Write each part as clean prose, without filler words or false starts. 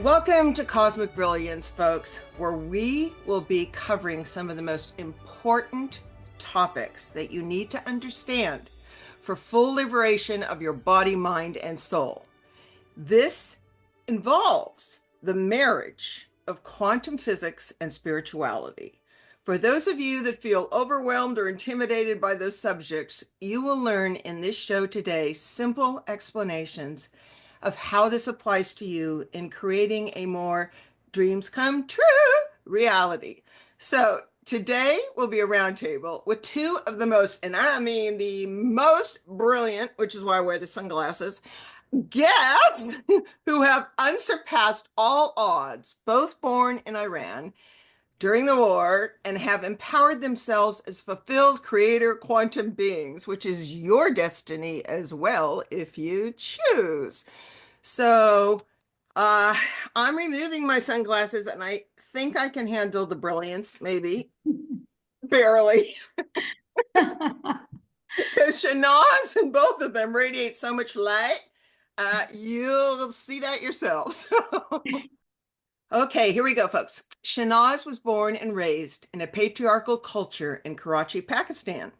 Welcome to Cosmic Brilliance, folks, where we will be covering some of the most important topics that you need to understand for full liberation of your body, mind, and soul. This involves the marriage of quantum physics and spirituality. For those of you that feel overwhelmed or intimidated by those subjects, you will learn in this show today simple explanations of how this applies to you in creating a more dreams come true reality. So today will be a roundtable with two of the most, and I mean the most brilliant, which is why I wear the sunglasses, guests who have unsurpassed all odds, both born in Iran during the war and have empowered themselves as fulfilled creator quantum beings, which is your destiny as well if you choose. So I'm removing my sunglasses and I think I can handle the brilliance, maybe, barely. Shehnaz and both of them radiate so much light. You'll see that yourselves. Okay, here we go, folks. Shehnaz was born and raised in a patriarchal culture in Karachi, Pakistan.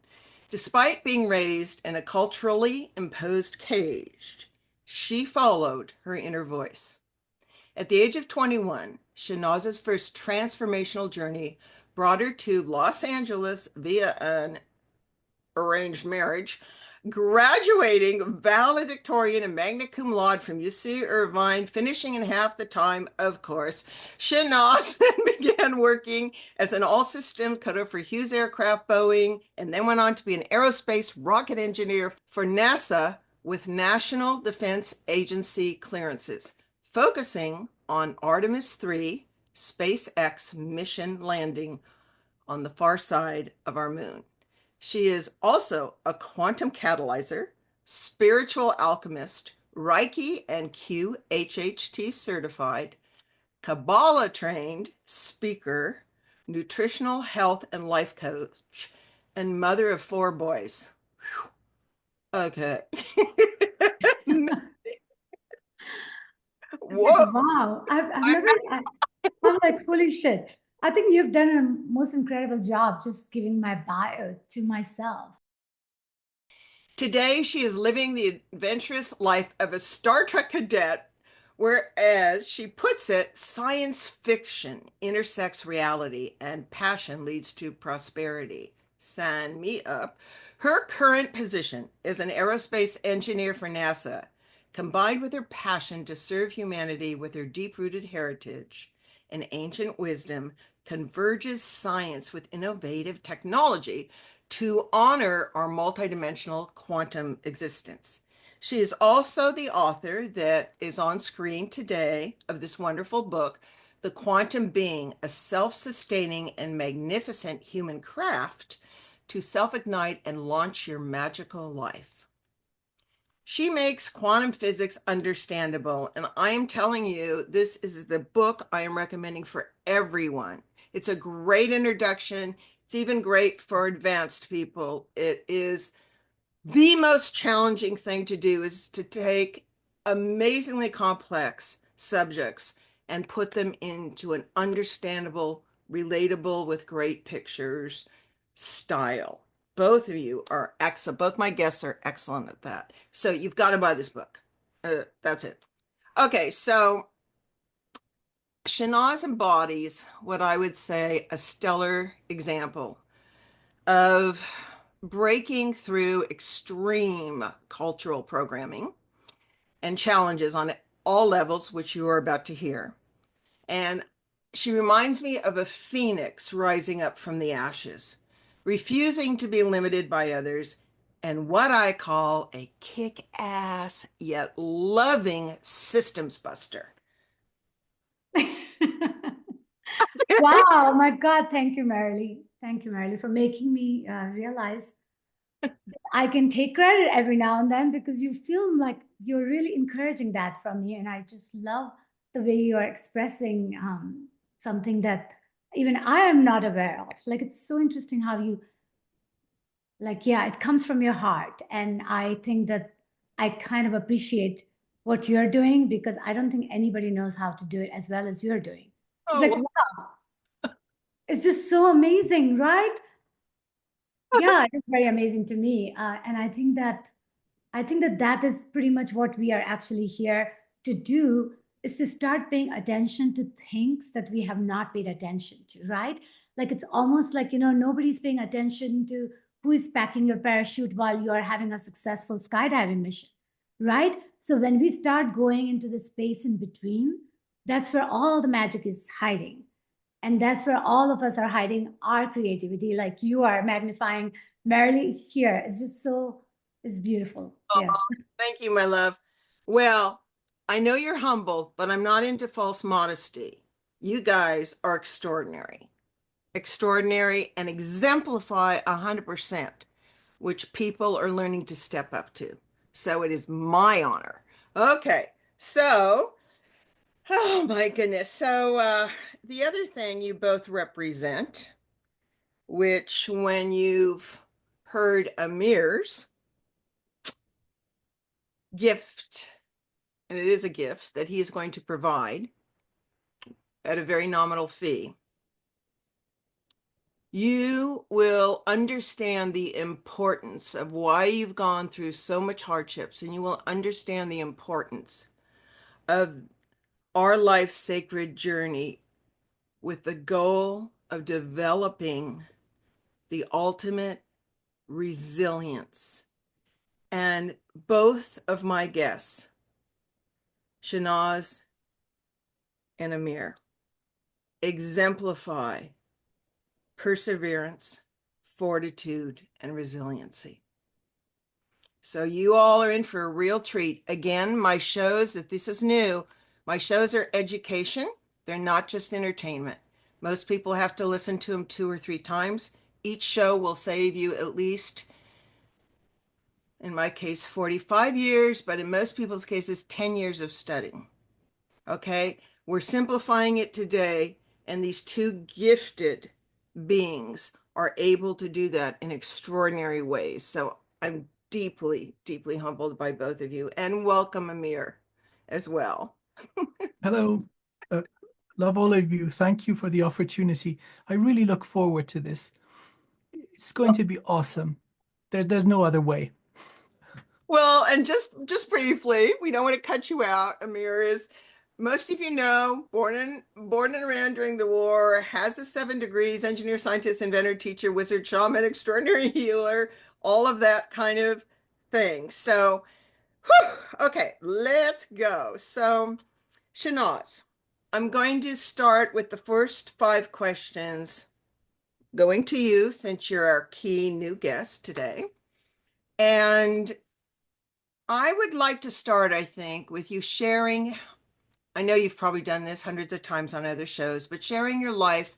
Despite being raised in a culturally imposed cage, she followed her inner voice. At the age of 21, Shehnaz's first transformational journey brought her to Los Angeles via an arranged marriage, graduating valedictorian and magna cum laude from UC Irvine, finishing in half the time, of course. Shehnaz then began working as an all-systems cutter for Hughes Aircraft, Boeing, and then went on to be an aerospace rocket engineer for NASA with National Defense Agency clearances, focusing on Artemis 3 SpaceX mission landing on the far side of our moon. She is also a quantum catalyzer, spiritual alchemist, Reiki and QHHT certified, Kabbalah trained speaker, nutritional health and life coach, and mother of 4 boys. Whew. Okay. Whoa. Wow. I'm like, holy shit. I think you've done a most incredible job just giving my bio to myself. Today, she is living the adventurous life of a Star Trek cadet, whereas she puts it, science fiction intersects reality and passion leads to prosperity. Sign me up. Her current position is an aerospace engineer for NASA, combined with her passion to serve humanity with her deep-rooted heritage and ancient wisdom, converges science with innovative technology to honor our multidimensional quantum existence. She is also the author that is on screen today of this wonderful book, The Quantum Being, a self-sustaining and magnificent human craft to self-ignite and launch your magical life. She makes quantum physics understandable, and I am telling you, this is the book I am recommending for everyone. It's a great introduction. It's even great for advanced people. It is the most challenging thing to do is to take amazingly complex subjects and put them into an understandable, relatable, with great pictures style. Both of you are excellent. Both my guests are excellent at that. So you've got to buy this book. That's it. Okay, so Shehnaz embodies what I would say a stellar example of breaking through extreme cultural programming and challenges on all levels, which you are about to hear. And she reminds me of a phoenix rising up from the ashes, refusing to be limited by others, and what I call a kick-ass yet loving systems buster. Wow, my God. Thank you, Merrily. Thank you, Merrily, for making me realize I can take credit every now and then because you feel like you're really encouraging that from me. And I just love the way you are expressing something that even I am not aware of. Like, it's so interesting how you, like, yeah, it comes from your heart. And I think that I kind of appreciate what you're doing because I don't think anybody knows how to do it as well as you're doing. It's Oh, like, well, wow, it's just so amazing, right? Yeah, it is very amazing to me. And I think that that is pretty much what we are actually here to do is to start paying attention to things that we have not paid attention to, right? Like it's almost like, nobody's paying attention to who is packing your parachute while you are having a successful skydiving mission, right? So when we start going into the space in between, that's where all the magic is hiding. And that's where all of us are hiding our creativity, like you are magnifying Merrily here. It's just so, it's beautiful. Yes. thank you, my love. Well, I know you're humble, but I'm not into false modesty. You guys are extraordinary, extraordinary, and exemplify 100%, which people are learning to step up to. So it is my honor. Okay, so, oh my goodness. So, the other thing you both represent, which when you've heard Amir's gift, and it is a gift that he is going to provide at a very nominal fee, you will understand the importance of why you've gone through so much hardships, and you will understand the importance of our life's sacred journey with the goal of developing the ultimate resilience. And both of my guests, Shehnaz and Amir, exemplify perseverance, fortitude, and resiliency. So you all are in for a real treat. Again, my shows, if this is new, my shows are education. They're not just entertainment. Most people have to listen to them 2 or 3 times. Each show will save you at least, in my case, 45 years, but in most people's cases, 10 years of studying. Okay? We're simplifying it today, and these two gifted beings are able to do that in extraordinary ways. So I'm deeply, deeply humbled by both of you, and welcome Amir as well. Hello. Uh, love all of you. Thank you for the opportunity. I really look forward to this. It's going to be awesome. There's no other way. Well, and just briefly, we don't want to cut you out. Amir is, most of you know, born and around during the war, has the 7 degrees, engineer, scientist, inventor, teacher, wizard, shaman, extraordinary healer, all of that kind of thing. So, whew, okay, let's go. So, Shehnaz, I'm going to start with the first 5 questions going to you since you're our key new guest today. And I would like to start, I think, with you sharing. I know you've probably done this hundreds of times on other shows, but sharing your life,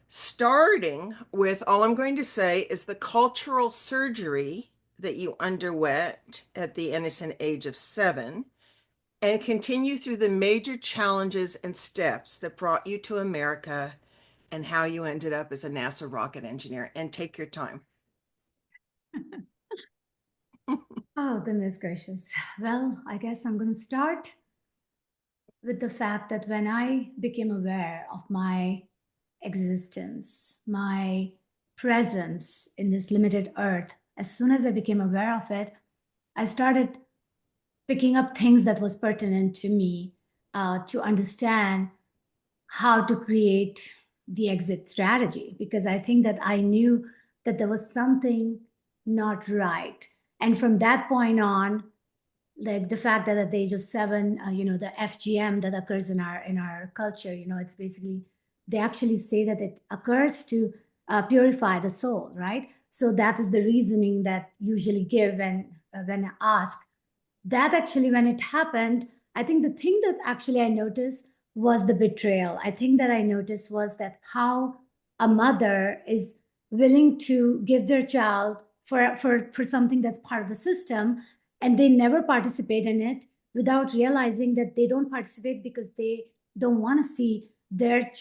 starting with all I'm going to say is the cultural surgery that you underwent at the innocent age of 7, and continue through the major challenges and steps that brought you to America and how you ended up as a NASA rocket engineer. And take your time. Oh, goodness gracious. Well, I guess I'm going to start with the fact that when I became aware of my existence, my presence in this limited earth, as soon as I became aware of it, I started picking up things that was pertinent to me to understand how to create the exit strategy because I think that I knew that there was something not right. And from that point on, like the fact that at the age of 7, the FGM that occurs in our culture, it's basically they actually say that it occurs to purify the soul, right? So that is the reasoning that usually give when asked that actually when it happened, I think the thing that actually I noticed was the betrayal. I think that I noticed was that how a mother is willing to give their child for something that's part of the system and they never participate in it without realizing that they don't participate because they don't want to see their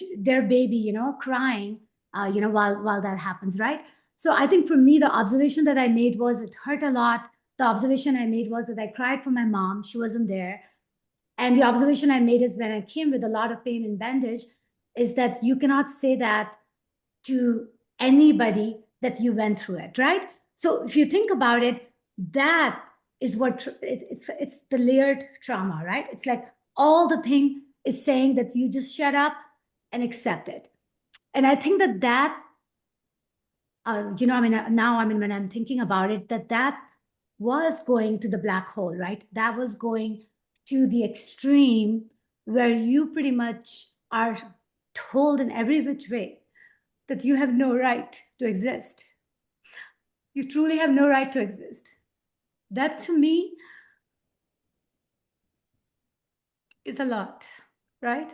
baby crying while that happens, right? So I think for me the observation that I made was it hurt a lot the observation I made was that I cried for my mom. She wasn't there. And the observation I made is when I came with a lot of pain and bandage, is that you cannot say that to anybody that you went through it, right? So if you think about it, that is what it's the layered trauma, right? It's like all the thing is saying that you just shut up and accept it. And I think that now when I'm thinking about it, that was going to the black hole, right? That was going to the extreme where you pretty much are told in every which way that you have no right to exist. You truly have no right to exist. That to me is a lot, right?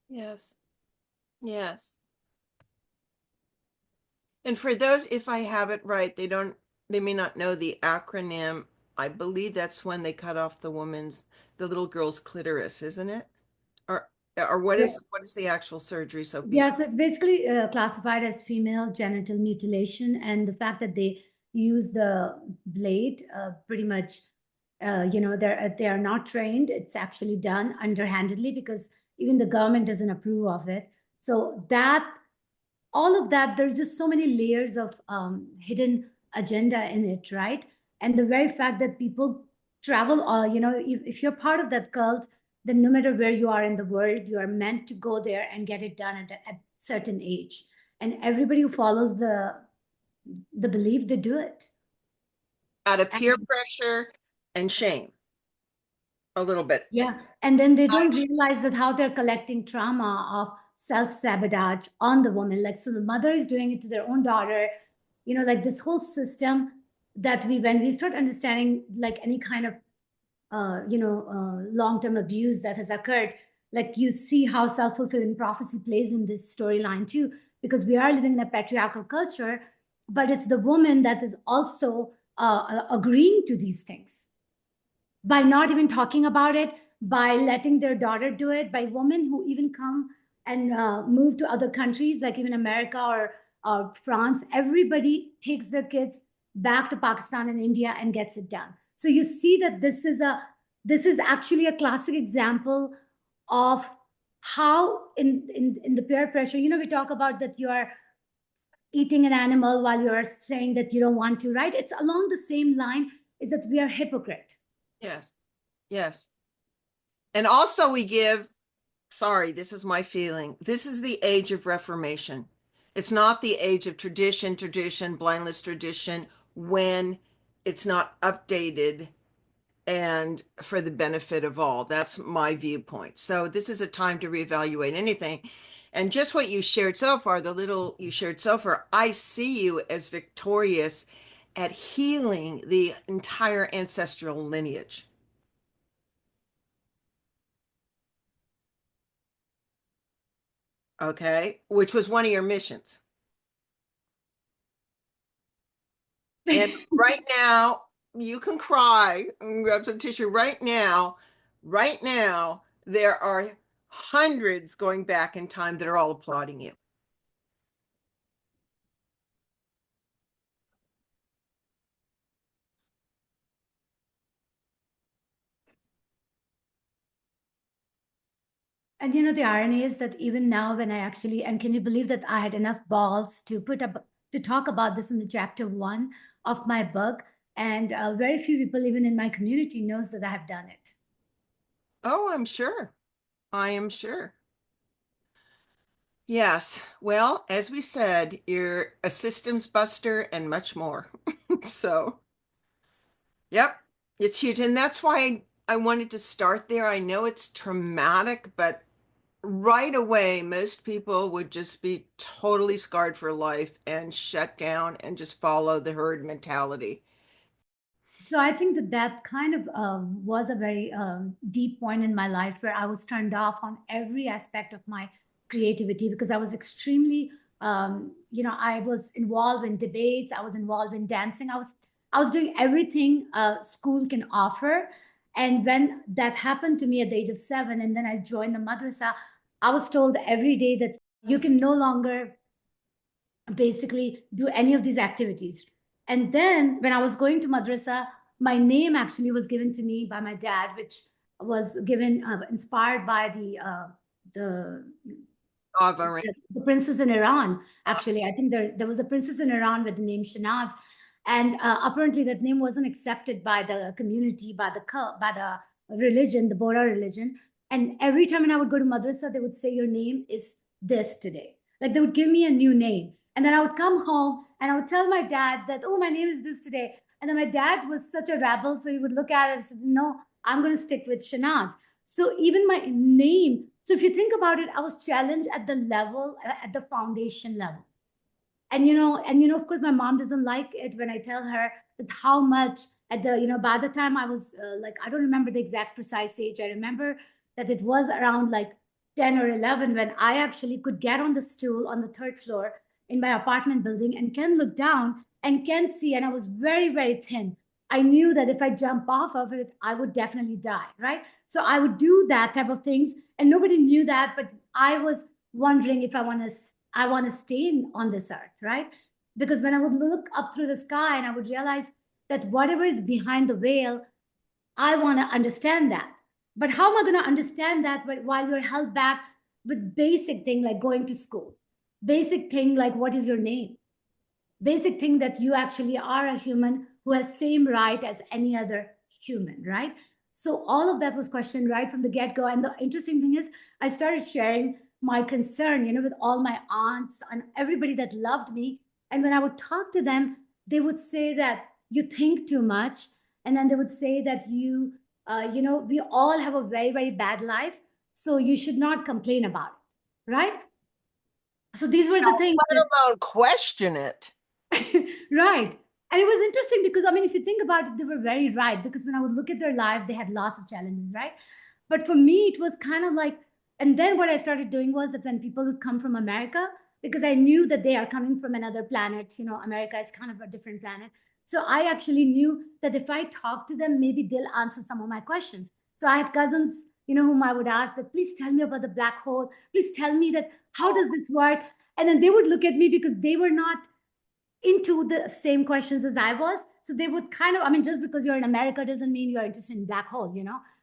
Yes. Yes. And for those, if I have it right, they may not know the acronym. I believe that's when they cut off the little girl's clitoris, isn't it? Or, or what is the actual surgery? So Yeah, people, so it's basically classified as female genital mutilation, and the fact that they use the blade pretty much, they are not trained. It's actually done underhandedly because even the government doesn't approve of it. So that all of that, there's just so many layers of hidden agenda in it, right? And the very fact that people travel, if you're part of that cult, then no matter where you are in the world, you are meant to go there and get it done at certain age. And everybody who follows the belief, they do it. out of peer And pressure and shame, a little bit. yeah, and then they don't realize that how they're collecting trauma of self-sabotage on the woman. Like, so the mother is doing it to their own daughter, like this whole system that when we start understanding like any kind of long-term abuse that has occurred, like you see how self-fulfilling prophecy plays in this storyline too, because we are living in a patriarchal culture, but it's the woman that is also agreeing to these things by not even talking about it, by letting their daughter do it, by women who even come and move to other countries, like even America or France. Everybody takes their kids back to Pakistan and India and gets it done. So you see that this is actually a classic example of how in the peer pressure, we talk about that you are eating an animal while you're saying that you don't want to, right? It's along the same line, is that we are hypocrite. Yes. Yes. And also sorry, this is my feeling. This is the age of reformation. It's not the age of tradition, blindless tradition, when it's not updated and for the benefit of all. That's my viewpoint. So this is a time to reevaluate anything. And just what you shared so far, the little you shared so far, I see you as victorious at healing the entire ancestral lineage. Okay, which was one of your missions. And right now, you can cry and grab some tissue right now. Right now, there are hundreds going back in time that are all applauding you. And the irony is that even now, when I actually, and can you believe that I had enough balls to put up to talk about this in the chapter 1 of my book, and very few people, even in my community, knows that I have done it. Oh, I'm sure. I am sure. Yes. Well, as we said, you're a systems buster and much more. So, yep, it's huge. And that's why I wanted to start there. I know it's traumatic, but right away, most people would just be totally scarred for life and shut down and just follow the herd mentality. So I think that kind of was a very deep point in my life where I was turned off on every aspect of my creativity because I was extremely, I was involved in debates, I was involved in dancing, I was doing everything school can offer. And when that happened to me at the age of 7, and then I joined the madrasa, I was told every day that you can no longer basically do any of these activities. And then when I was going to madrasa, my name actually was given to me by my dad, which was given inspired by the the princess in Iran. Actually, I think there was a princess in Iran with the name Shehnaz, and apparently that name wasn't accepted by the community, by the religion, the Bora religion. And every time when I would go to madrasa, they would say your name is this today. Like they would give me a new name, and then I would come home and I would tell my dad that, oh, my name is this today. And then my dad was such a rebel, so he would look at it and say, no, I'm going to stick with Shehnaz. So even my name, so if you think about it, I was challenged at the level, at the foundation level. And of course, my mom doesn't like it when I tell her that how much at the, by the time I was like, I don't remember the exact precise age. I remember that it was around like 10 or 11 when I actually could get on the stool on the third floor in my apartment building and can look down and can see. And I was very, very thin. I knew that if I jump off of it, I would definitely die, right? So I would do that type of things. And nobody knew that, but I was wondering if I want to stay on this earth, right? Because when I would look up through the sky and I would realize that whatever is behind the veil, I want to understand that. But how am I going to understand that while you're held back with basic thing like going to school, basic thing like what is your name, basic thing that you actually are a human who has same right as any other human, right? So all of that was questioned right from the get-go. And the interesting thing is I started sharing my concern, with all my aunts and everybody that loved me. And when I would talk to them, they would say that you think too much. And then they would say that we all have a very, very bad life. So you should not complain about it, right? So these were the things. Let alone question it. Right. And it was interesting because, I mean, if you think about it, they were very right. Because when I would look at their life, they had lots of challenges, right? But for me, it was kind of like, and then what I started doing was that when people would come from America, because I knew that they are coming from another planet, America is kind of a different planet. So I actually knew that if I talk to them, maybe they'll answer some of my questions. So I had cousins, whom I would ask that, please tell me about the black hole. Please tell me that, how does this work? And then they would look at me because they were not into the same questions as I was. So they would kind of, I mean, just because you're in America doesn't mean you're interested in black hole,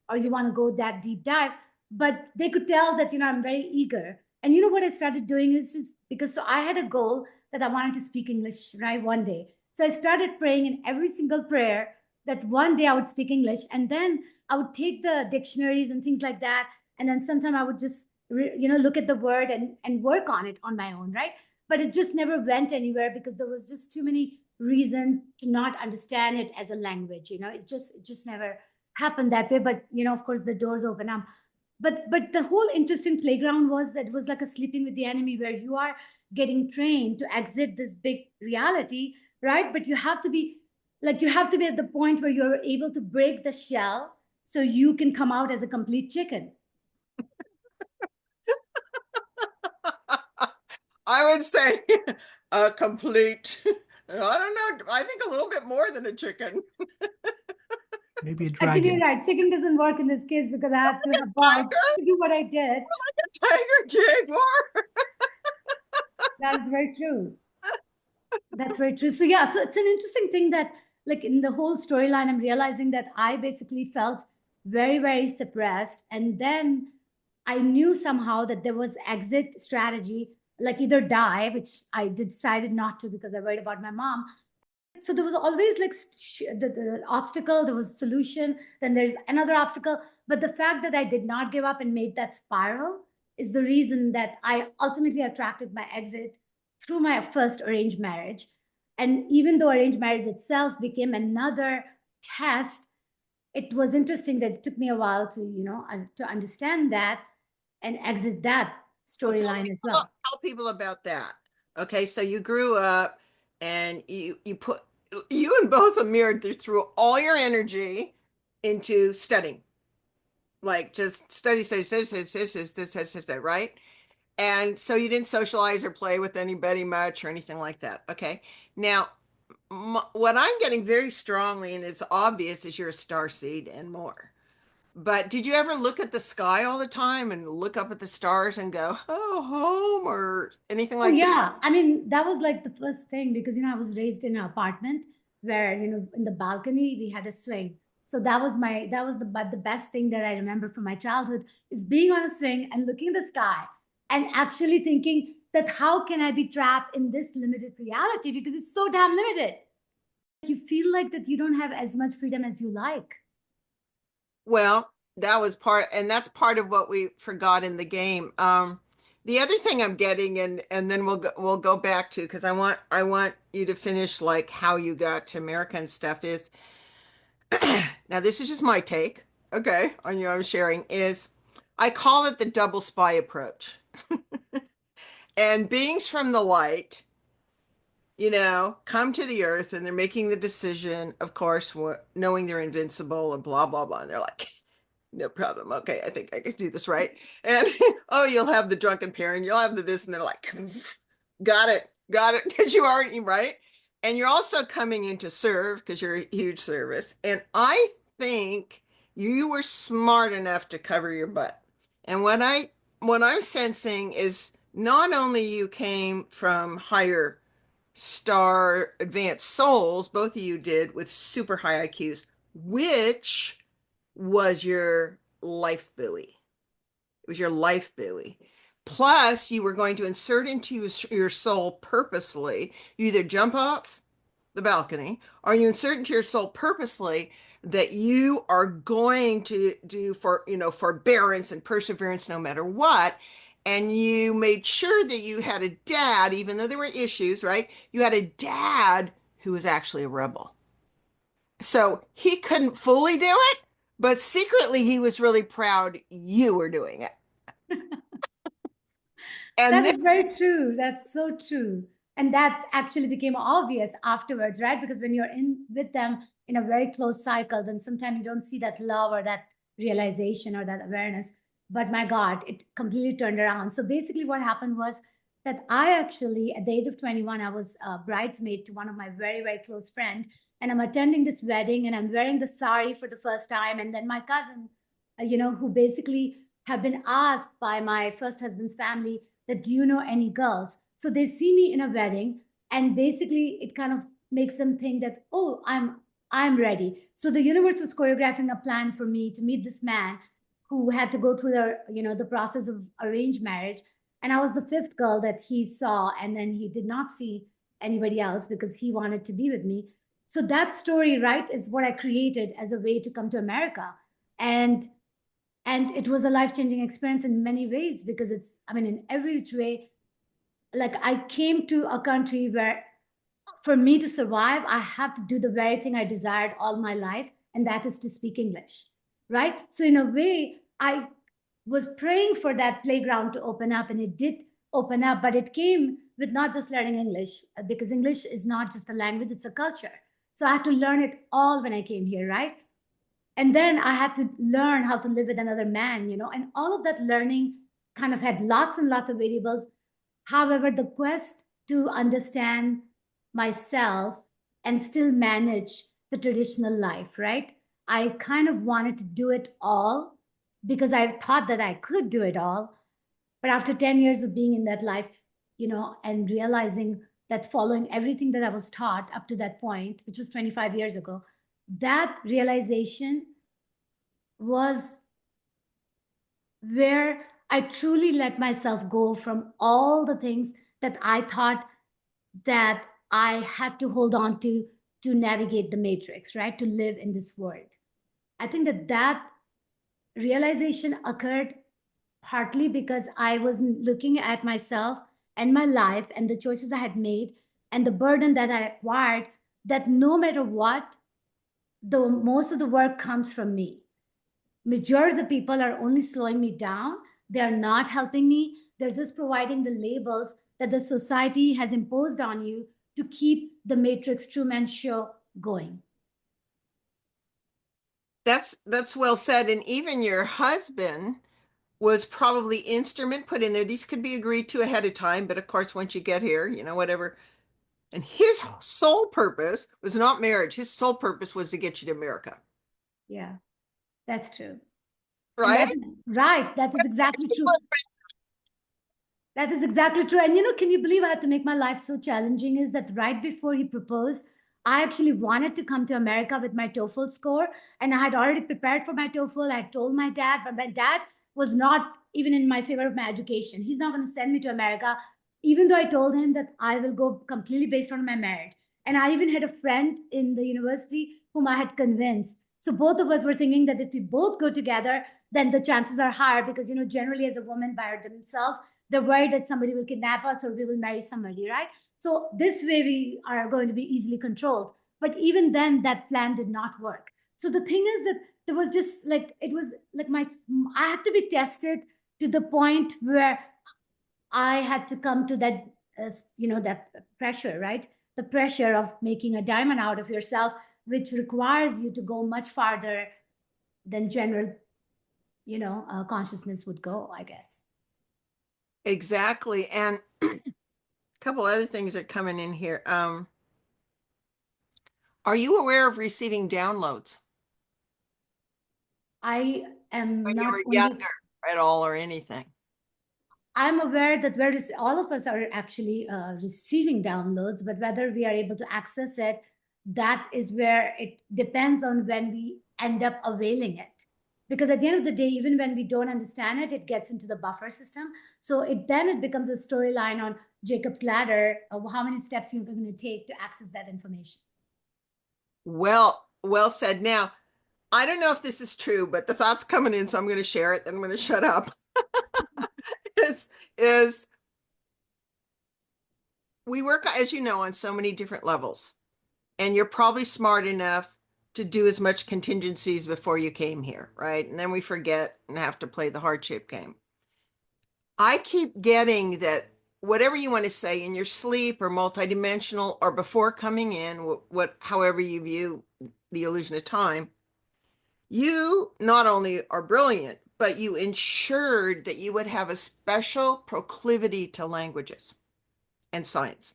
or you want to go that deep dive. But they could tell that, I'm very eager. And what I started doing is just because, so I had a goal that I wanted to speak English, right, one day. So I started praying in every single prayer that one day I would speak English. And then I would take the dictionaries and things like that. And then sometime I would just, look at the word and work on it on my own, right? But it just never went anywhere because there was just too many reasons to not understand it as a language. It just never happened that way. But of course, the doors open up. But the whole interesting playground was that it was like a sleeping with the enemy, where you are getting trained to exit this big reality, right? But you have to be at the point where you're able to break the shell so you can come out as a complete chicken. I would say a complete, I don't know, I think a little bit more than a chicken. Maybe a Actually, dragon. you're right. Chicken doesn't work in this case because I had to have balls to do what I did. A tiger jaguar. That's very true. That's very true. So yeah, so it's an interesting thing that, like, in the whole storyline, I'm realizing that I basically felt very, very suppressed. And then I knew somehow that there was exit strategy, like either die, which I decided not to because I worried about my mom. So there was always like the obstacle, there was solution, then there's another obstacle. But the fact that I did not give up and made that spiral is the reason that I ultimately attracted my exit through my first arranged marriage. And even though arranged marriage itself became another test, it was interesting that it took me a while to, to understand that and exit that storyline as well. Tell people about that. Okay, so you grew up and you and both Amir threw all your energy into studying. Like just study, right? And so you didn't socialize or play with anybody much or anything like that. Okay. Now, what I'm getting very strongly and it's obvious is you're a star seed and more. But did you ever look at the sky all the time and look up at the stars and go, oh, home or anything Oh like that? yeah, I mean that was like the first thing because I was raised in an apartment where in the balcony we had a swing. So that was the best thing that I remember from my childhood is being on a swing and looking at the sky and actually thinking that how can I be trapped in this limited reality because it's so damn limited. You feel like that you don't have as much freedom as you like. Well, that was part, and that's part of what we forgot in the game. The other thing I'm getting, and then we'll go back to because I want you to finish like how you got to America and stuff is now this is just my take, okay, on you I'm sharing is I call it the double spy approach. And beings from the light, come to the earth and they're making the decision, of course, knowing they're invincible and blah blah blah. And they're like, no problem. Okay, I think I can do this right. And oh, you'll have the drunken parent, you'll have the this, and they're like, got it, because you already right. And you're also coming in to serve because you're a huge service. And I think you were smart enough to cover your butt. And what I'm sensing is not only you came from higher star advanced souls, both of you did with super high IQs, which was your life buoy. It was your life buoy. Plus, you were going to insert into your soul purposely. You either jump off the balcony or you insert into your soul purposely that you are going to do forbearance and perseverance no matter what. And you made sure that you had a dad, even though there were issues, right? You had a dad who was actually a rebel. So he couldn't fully do it, but secretly he was really proud you were doing it. And That then, is very true. That's so true. And that actually became obvious afterwards, right? Because when you're in with them in a very close cycle, then sometimes you don't see that love or that realization or that awareness. But my God, it completely turned around. So basically, what happened was that I actually, at the age of 21, I was a bridesmaid to one of my very, very close friends. And I'm attending this wedding and I'm wearing the sari for the first time. And then my cousin, who basically have been asked by my first husband's family that do you know any girls, so they see me in a wedding and basically it kind of makes them think that oh I'm ready. So the universe was choreographing a plan for me to meet this man who had to go through the process of arranged marriage, and I was the fifth girl that he saw, and then he did not see anybody else because he wanted to be with me. So that story, right, is what I created as a way to come to America. And it was a life-changing experience in many ways because it's, I mean, in every which way, like I came to a country where for me to survive I have to do the very thing I desired all my life, and that is to speak English, right? So in a way I was praying for that playground to open up, and it did open up, but it came with not just learning English, because English is not just a language, it's a culture. So I had to learn it all when I came here, right? And then I had to learn how to live with another man, and all of that learning kind of had lots and lots of variables. However, the quest to understand myself and still manage the traditional life, right? I kind of wanted to do it all because I thought that I could do it all. But after 10 years of being in that life, and realizing that following everything that I was taught up to that point, which was 25 years ago, that realization was where I truly let myself go from all the things that I thought that I had to hold on to navigate the matrix, right? To live in this world. I think that realization occurred partly because I was looking at myself and my life and the choices I had made and the burden that I acquired, that no matter what, the most of the work comes from me. Majority of the people are only slowing me down. They are not helping me. They're just providing the labels that the society has imposed on you to keep the Matrix Truman Show going. that's well said. And even your husband was probably instrument put in there. These could be agreed to ahead of time, but of course, once you get here, whatever. And his sole purpose was not marriage. His sole purpose was to get you to America. Yeah, that's true. And right? that is right. That is exactly true. That is exactly true. And can you believe I had to make my life so challenging? Is that right before he proposed, I actually wanted to come to America with my TOEFL score. And I had already prepared for my TOEFL. I had told my dad, but my dad was not even in my favor of my education. He's not going to send me to America, even though I told him that I will go completely based on my merit. And I even had a friend in the university whom I had convinced. So both of us were thinking that if we both go together, then the chances are higher because, generally as a woman by themselves, they're worried that somebody will kidnap us or we will marry somebody, right? So this way we are going to be easily controlled. But even then, that plan did not work. So the thing is that there was just like, it was like I had to be tested to the point where I had to come to that, that pressure, right? The pressure of making a diamond out of yourself, which requires you to go much farther than general, consciousness would go, I guess. Exactly. And a couple other things are coming in here. Are you aware of receiving downloads I am when you not were only, younger at all or anything? I'm aware that all of us are actually receiving downloads, but whether we are able to access it, that is where it depends on when we end up availing it. Because at the end of the day, even when we don't understand it, it gets into the buffer system. So it becomes a storyline on Jacob's ladder of how many steps you're going to take to access that information. Well said. Now, I don't know if this is true, but the thought's coming in, so I'm going to share it, then I'm going to shut up. is we work, as you know, on so many different levels, and you're probably smart enough to do as much contingencies before you came here, right? And then we forget and have to play the hardship game. I keep getting that whatever you want to say in your sleep or multidimensional or before coming in, however you view the illusion of time, you not only are brilliant, but you ensured that you would have a special proclivity to languages and science.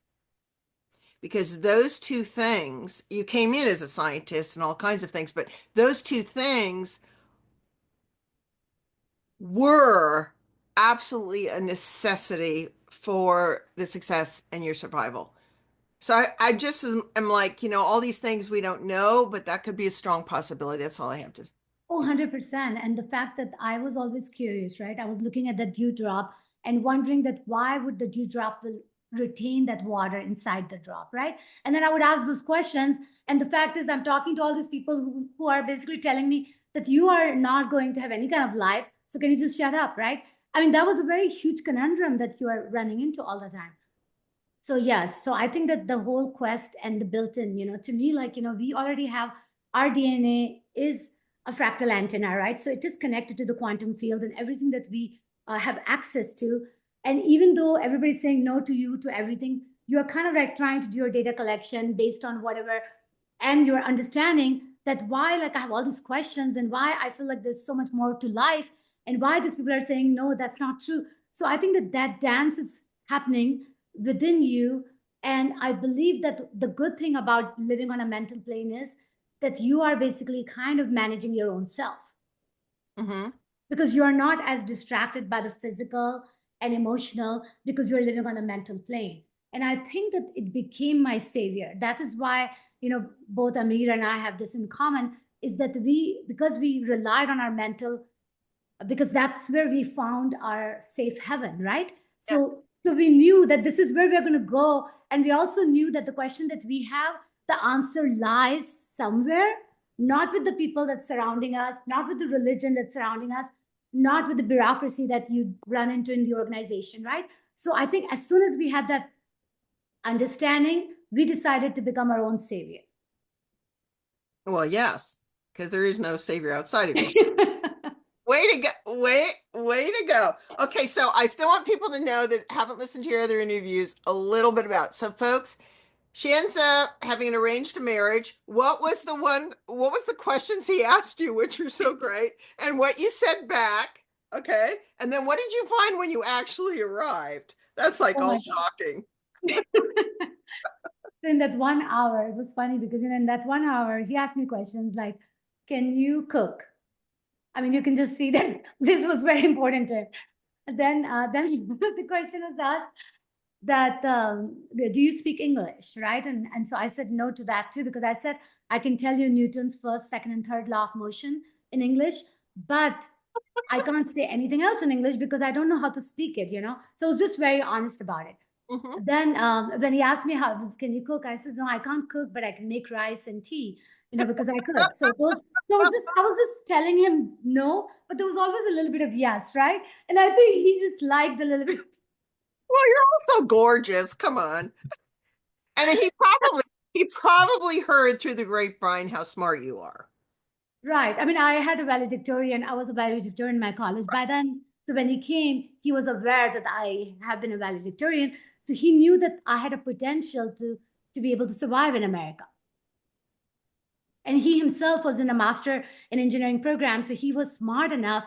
Because those two things, you came in as a scientist and all kinds of things, but those two things were absolutely a necessity for the success and your survival. So I just am like, all these things we don't know, but that could be a strong possibility. That's all I have to. Oh, 100%. And the fact that I was always curious, right? I was looking at the dewdrop and wondering that why would the dewdrop will retain that water inside the drop, right? And then I would ask those questions. And the fact is, I'm talking to all these people who are basically telling me that you are not going to have any kind of life. So can you just shut up, right? I mean, that was a very huge conundrum that you are running into all the time. So yes, so I think that the whole quest and the built-in, to me, like, we already have our DNA is a fractal antenna, right? So it is connected to the quantum field and everything that we have access to. And even though everybody's saying no to you, to everything, you're kind of like trying to do your data collection based on whatever, and you're understanding that why, like, I have all these questions and why I feel like there's so much more to life and why these people are saying, no, that's not true. So I think that that dance is happening within you. And I believe that the good thing about living on a mental plane is that you are basically kind of managing your own self Mm-hmm. because you are not as distracted by the physical and emotional because you're living on a mental plane. And I think that it became my savior. That is why, both Amir and I have this in common is that because we relied on our mental, because that's where we found our safe heaven, right? Yeah. So we knew that this is where we're going to go. And we also knew that the question that we have, the answer lies somewhere, not with the people that's surrounding us, not with the religion that's surrounding us, not with the bureaucracy that you run into in the organization, right? So I think as soon as we had that understanding, we decided to become our own savior. Well, yes, because there is no savior outside of yourself. Way to go. Way to go. Okay, so I still want people to know that haven't listened to your other interviews a little bit about. So folks, she ends up having an arranged marriage. What was the questions he asked you, which were so great, and what you said back? Okay. And then what did you find when you actually arrived? That's like Oh all my shocking. God. In that 1 hour, it was funny because in that 1 hour, he asked me questions like, "Can you cook?" I mean, you can just see that this was very important to him. Then the question was asked that do you speak English, right? And so I said no to that too, because I said I can tell you Newton's first, second, and third law of motion in English, but I can't say anything else in English because I don't know how to speak it, you know? So I was just very honest about it. Mhm. Then when he asked me how can you cook, I said no, I can't cook, but I can make rice and tea, you know, because I could. So I was just telling him no, but there was always a little bit of yes, right? And I think he just liked a little bit. Well, you're also gorgeous. Come on. And he probably heard through the grapevine how smart you are. Right. I mean, I had a valedictorian. I was a valedictorian in my college by then. So when he came, he was aware that I have been a valedictorian. So he knew that I had a potential to be able to survive in America. And he himself was in a master in engineering program. So he was smart enough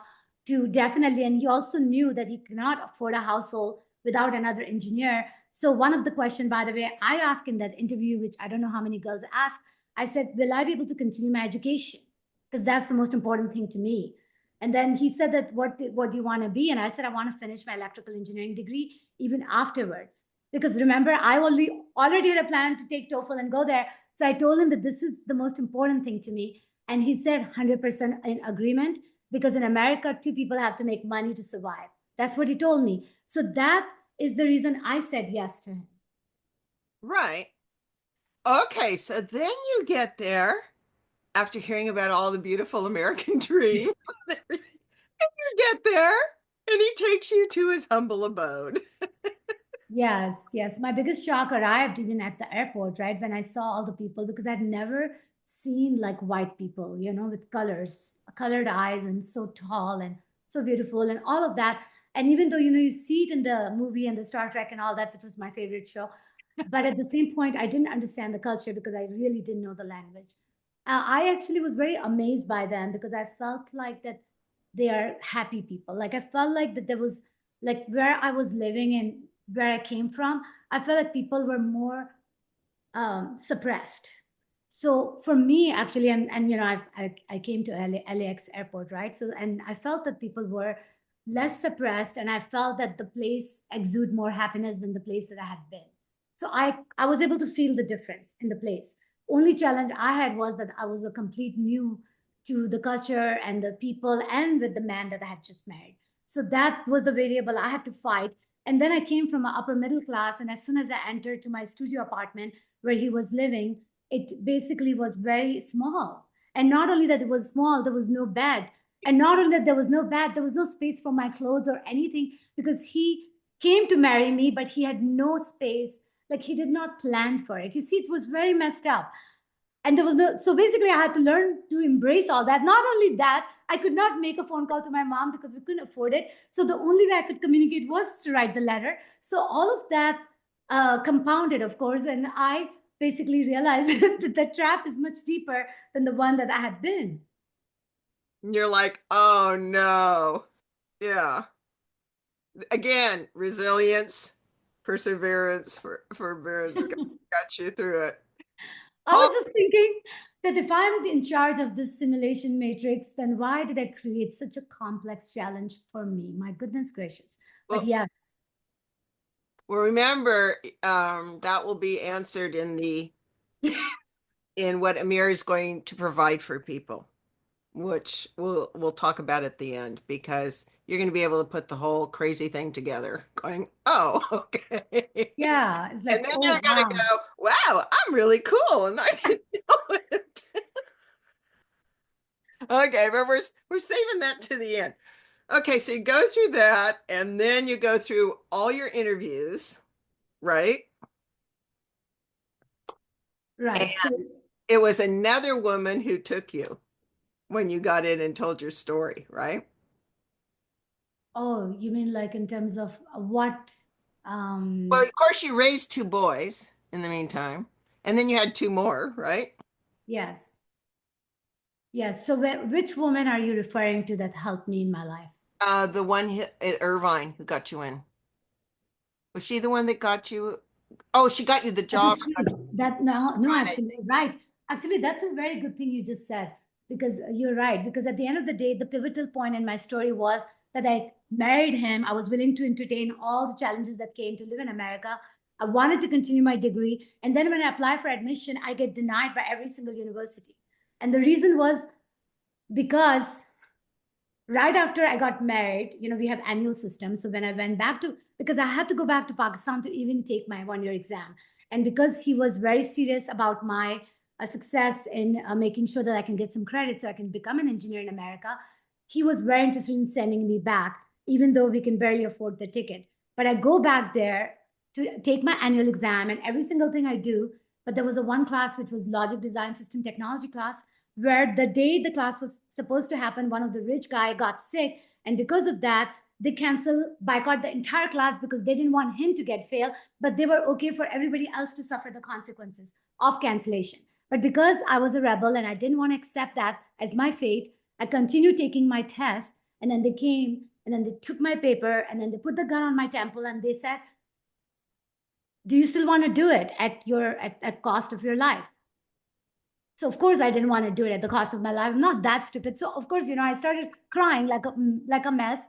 to definitely, and he also knew that he cannot afford a household without another engineer. So one of the question, by the way, I asked in that interview, which I don't know how many girls asked, I said, will I be able to continue my education? Because that's the most important thing to me. And then he said that, what do you want to be? And I said, I want to finish my electrical engineering degree even afterwards. Because remember, I already had a plan to take TOEFL and go there. So I told him that this is the most important thing to me. And he said 100% in agreement, because in America, two people have to make money to survive. That's what he told me. So that is the reason I said yes to him. Right. Okay, so then you get there after hearing about all the beautiful American dream. You get there and he takes you to his humble abode. Yes, yes. My biggest shock arrived even at the airport, right? When I saw all the people, because I'd never seen like white people, you know, with colored eyes and so tall and so beautiful and all of that. And even though, you know, you see it in the movie and the Star Trek and all that, which was my favorite show, but at the same point, I didn't understand the culture because I really didn't know the language. I actually was very amazed by them because I felt like that they are happy people. Like I felt like that there was like where I was living and where I came from, I felt like people were more suppressed. So for me, actually, and you know, I came to LAX airport, right? So and I felt that people were less suppressed, and I felt that the place exude more happiness than the place that I had been. So I was able to feel the difference in the place. Only challenge I had was that I was a complete new to the culture and the people and with the man that I had just married. So that was the variable I had to fight. And then I came from an upper middle class, and as soon as I entered to my studio apartment where he was living, it basically was very small. And not only that it was small, there was no bed. And not only that there was no bed, there was no space for my clothes or anything, because he came to marry me, but he had no space. Like he did not plan for it. You see, it was very messed up. And there was no, so basically I had to learn to embrace all that. Not only that, I could not make a phone call to my mom because we couldn't afford it. So the only way I could communicate was to write the letter. So all of that compounded, of course, and I basically realized that the trap is much deeper than the one that I had been. And you're like, oh no. Yeah. Again, resilience, perseverance, forbearance got you through it. I was Oh, just thinking that if I'm in charge of this simulation matrix, then why did I create such a complex challenge for me? My goodness gracious. But well, yes, well, remember, that will be answered in what Amir is going to provide for people, which we'll talk about at the end, because you're going to be able to put the whole crazy thing together, going, oh, okay. yeah, it's And like, then oh, you're gonna wow. go, wow, I'm really cool, and I didn't know it. Okay, but we're saving that to the end. Okay, so you go through that, and then you go through all your interviews, right? Right. So, It was another woman who took you when you got in and told your story, right? oh, you mean like in terms of what? Well, Um, of course, you raised two boys in the meantime, and then you had two more, right? yes. Yes. So, which woman are you referring to that helped me in my life? The one at Irvine who got you in. Was she the one that got you? Oh, she got you the That job. was she. That no, no, actually, right. Actually, that's a very good thing you just said, because you're right. Because at the end of the day, the pivotal point in my story was that I married him. I was willing to entertain all the challenges that came to live in America. I wanted to continue my degree. And then when I apply for admission, I get denied by every single university. And the reason was because right after I got married, we have annual system. So when I went back to, because I had to go back to Pakistan to even take my 1 year exam. And because he was very serious about my success in making sure that I can get some credit so I can become an engineer in America, he was very interested in sending me back, even though we can barely afford the ticket. But I go back there to take my annual exam and every single thing I do. But there was a one class, which was logic design system technology class, where the day the class was supposed to happen, one of the rich guy got sick. And because of that, they boycott the entire class because they didn't want him to get failed, but they were okay for everybody else to suffer the consequences of cancellation. But because I was a rebel and I didn't want to accept that as my fate, I continued taking my test. And then they came and then they took my paper and then they put the gun on my temple and they said, do you still want to do it at cost of your life? So of course I didn't want to do it at the cost of my life. I'm not that stupid. So of course, I started crying like a mess,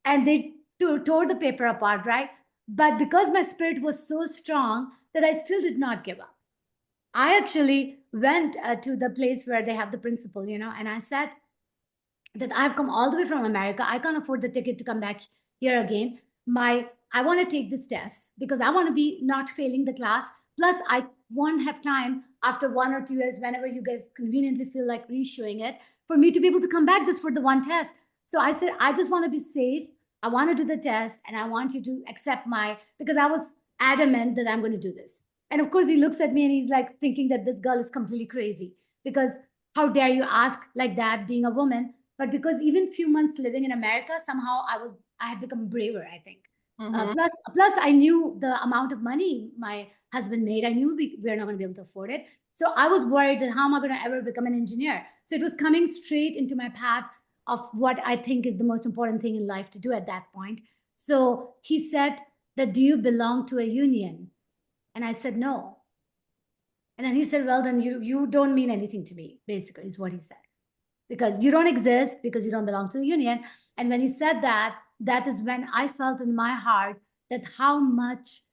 and they tore the paper apart, right? But because my spirit was so strong that I still did not give up. I actually went to the place where they have the principal, and I said that I've come all the way from America. I can't afford the ticket to come back here again. I want to take this test because I want to be not failing the class. Plus, I won't have time after 1 or 2 years, whenever you guys conveniently feel like reissuing it, for me to be able to come back just for the one test. So I said, I just want to be safe. I want to do the test and I want you to accept because I was adamant that I'm going to do this. And of course, he looks at me and he's like thinking that this girl is completely crazy because how dare you ask like that being a woman? But because even few months living in America, somehow I had become braver, I think. Plus, I knew the amount of money my husband made. I knew we were not going to be able to afford it. So I was worried that how am I going to ever become an engineer? So it was coming straight into my path of what I think is the most important thing in life to do at that point. So he said that, do you belong to a union? And I said, no. And then he said, well, then you don't mean anything to me, basically, is what he said. Because you don't exist, because you don't belong to the union. And when he said that, that is when I felt in my heart that how much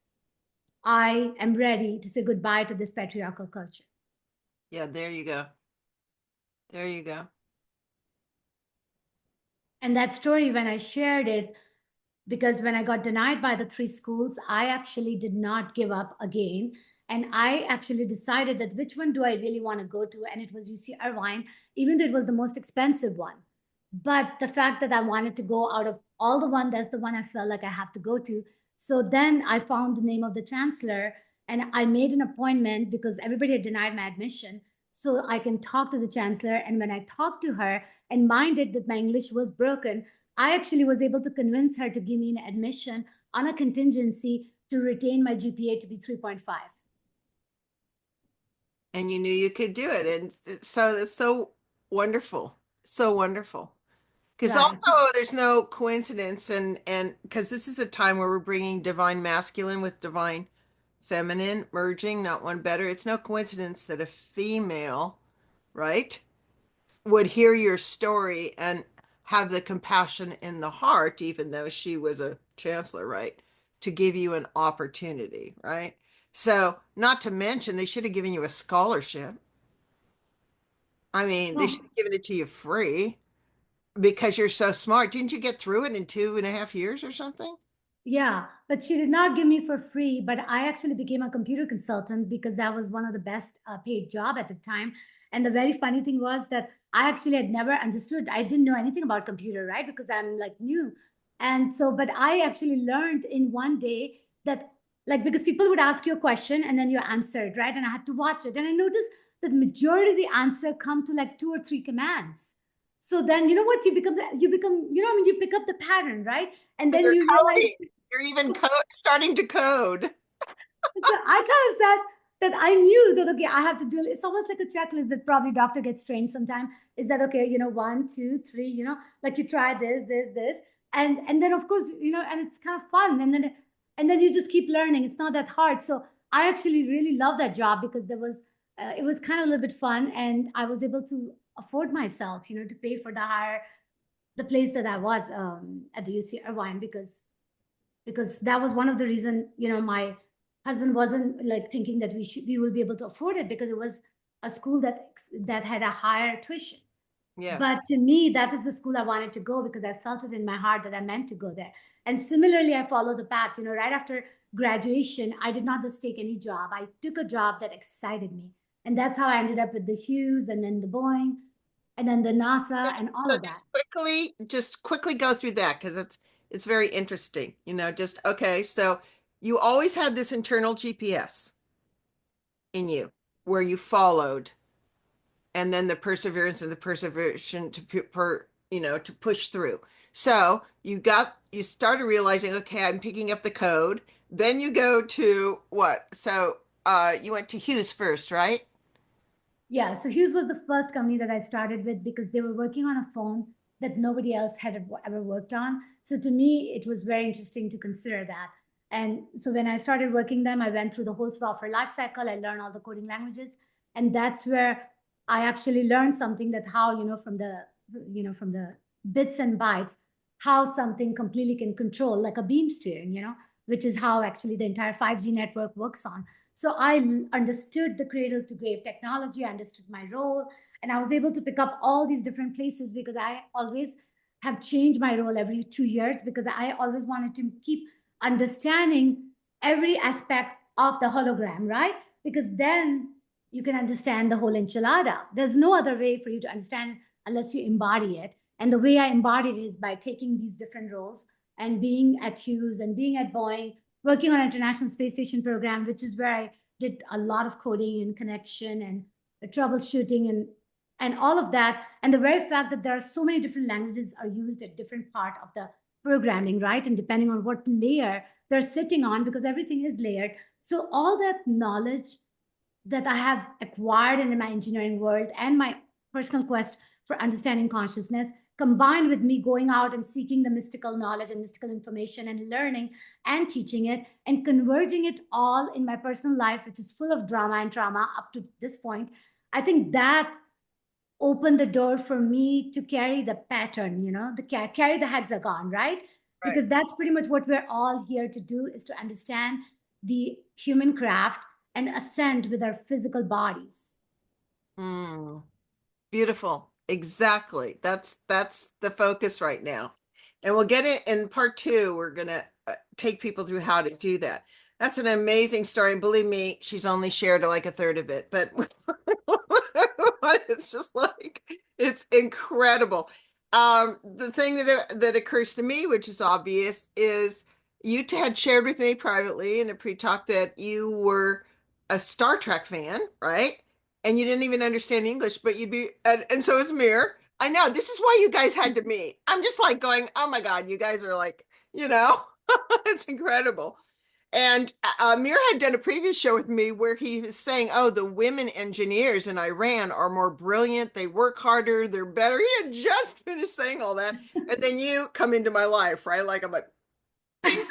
I am ready to say goodbye to this patriarchal culture. Yeah, there you go. There you go. And that story, when I shared it, because when I got denied by the 3 schools, I actually did not give up again. And I actually decided that which one do I really want to go to? And it was UC Irvine, even though it was the most expensive one. But the fact that I wanted to go out of all that's the one I felt like I have to go to. So then I found the name of the chancellor and I made an appointment because everybody had denied my admission. So I can talk to the chancellor. And when I talked to her and minded that my English was broken, I actually was able to convince her to give me an admission on a contingency to retain my GPA to be 3.5. And you knew you could do it. And so it's so wonderful. So wonderful. Because Right. also there's no coincidence and because this is the time where we're bringing divine masculine with divine feminine merging, not one better. It's no coincidence that a female, right, would hear your story and have the compassion in the heart, even though she was a chancellor, right, to give you an opportunity, right? So, not to mention, they should have given you a scholarship. I mean, they should have given it to you free because you're so smart. Didn't you get through it in 2.5 years or something? Yeah, but she did not give me for free. But I actually became a computer consultant because that was one of the best paid job at the time. And the very funny thing was that I actually had never understood. I didn't know anything about computer, right? Because I'm like new. And so, but I actually learned in one day that like, because people would ask you a question and then you answered, right? And I had to watch it. And I noticed that majority of the answer come to like 2 or 3 commands. So then, you know what? You pick up the pattern, right? And So then you're you realize coding. You're even starting to code. so I kind of said that I knew that okay, I have to do it's almost like a checklist that probably doctor gets trained sometime. Is that okay, 1, 2, 3, like you try this, and then of course, and it's kind of fun. And then you just keep learning. It's not that hard. So I actually really love that job because it was kind of a little bit fun, and I was able to afford myself, to pay for the place that I was at the UC Irvine, because that was one of the reason, my husband wasn't like thinking that we will be able to afford it, because it was a school that had a higher tuition. Yeah. But to me, that is the school I wanted to go, because I felt it in my heart that I meant to go there. And similarly, I followed the path. Right after graduation, I did not just take any job. I took a job that excited me. And that's how I ended up with the Hughes and then the Boeing and then the NASA and all So of that. just quickly go through that because it's very interesting. Just okay. So you always had this internal GPS in you where you followed, and then the perseverance and the perseverance to push through. So you started realizing, okay, I'm picking up the code. Then you go to what? So you went to Hughes first, right? Yeah, so Hughes was the first company that I started with, because they were working on a phone that nobody else had ever worked on. So to me, it was very interesting to consider that. And so when I started working them, I went through the whole software lifecycle. I learned all the coding languages, and that's where I actually learned something, that how, from the bits and bytes, how something completely can control, like a beam steering, which is how actually the entire 5G network works on. So I understood the cradle to grave technology, I understood my role, and I was able to pick up all these different places, because I always have changed my role every 2 years, because I always wanted to keep understanding every aspect of the hologram, right? Because then you can understand the whole enchilada. There's no other way for you to understand unless you embody it. And the way I embodied it is by taking these different roles and being at Hughes and being at Boeing, working on International Space Station program, which is where I did a lot of coding and connection and troubleshooting and all of that. And the very fact that there are so many different languages are used at different part of the programming, right? And depending on what layer they're sitting on, because everything is layered. So all that knowledge that I have acquired in my engineering world and my personal quest for understanding consciousness, combined with me going out and seeking the mystical knowledge and mystical information and learning and teaching it and converging it all in my personal life, which is full of drama and trauma up to this point, I think that opened the door for me to carry the pattern, carry the hexagon, right? Right. Because that's pretty much what we're all here to do, is to understand the human craft and ascend with our physical bodies. Mm, beautiful. Exactly. That's the focus right now. And we'll get it in part two. We're gonna take people through how to do that. That's an amazing story. And believe me, she's only shared like a third of it, but it's just like it's incredible. The thing that occurs to me, which is obvious, is you had shared with me privately in a pre-talk that you were a Star Trek fan, right? And you didn't even understand English, but you'd be, and so is Mir. I know this is why you guys had to meet. I'm just like going, oh my God, you guys are like, it's incredible. And Amir had done a previous show with me where he was saying, oh, the women engineers in Iran are more brilliant. They work harder. They're better. He had just finished saying all that. And then you come into my life, right? Like, I'm like, bingo.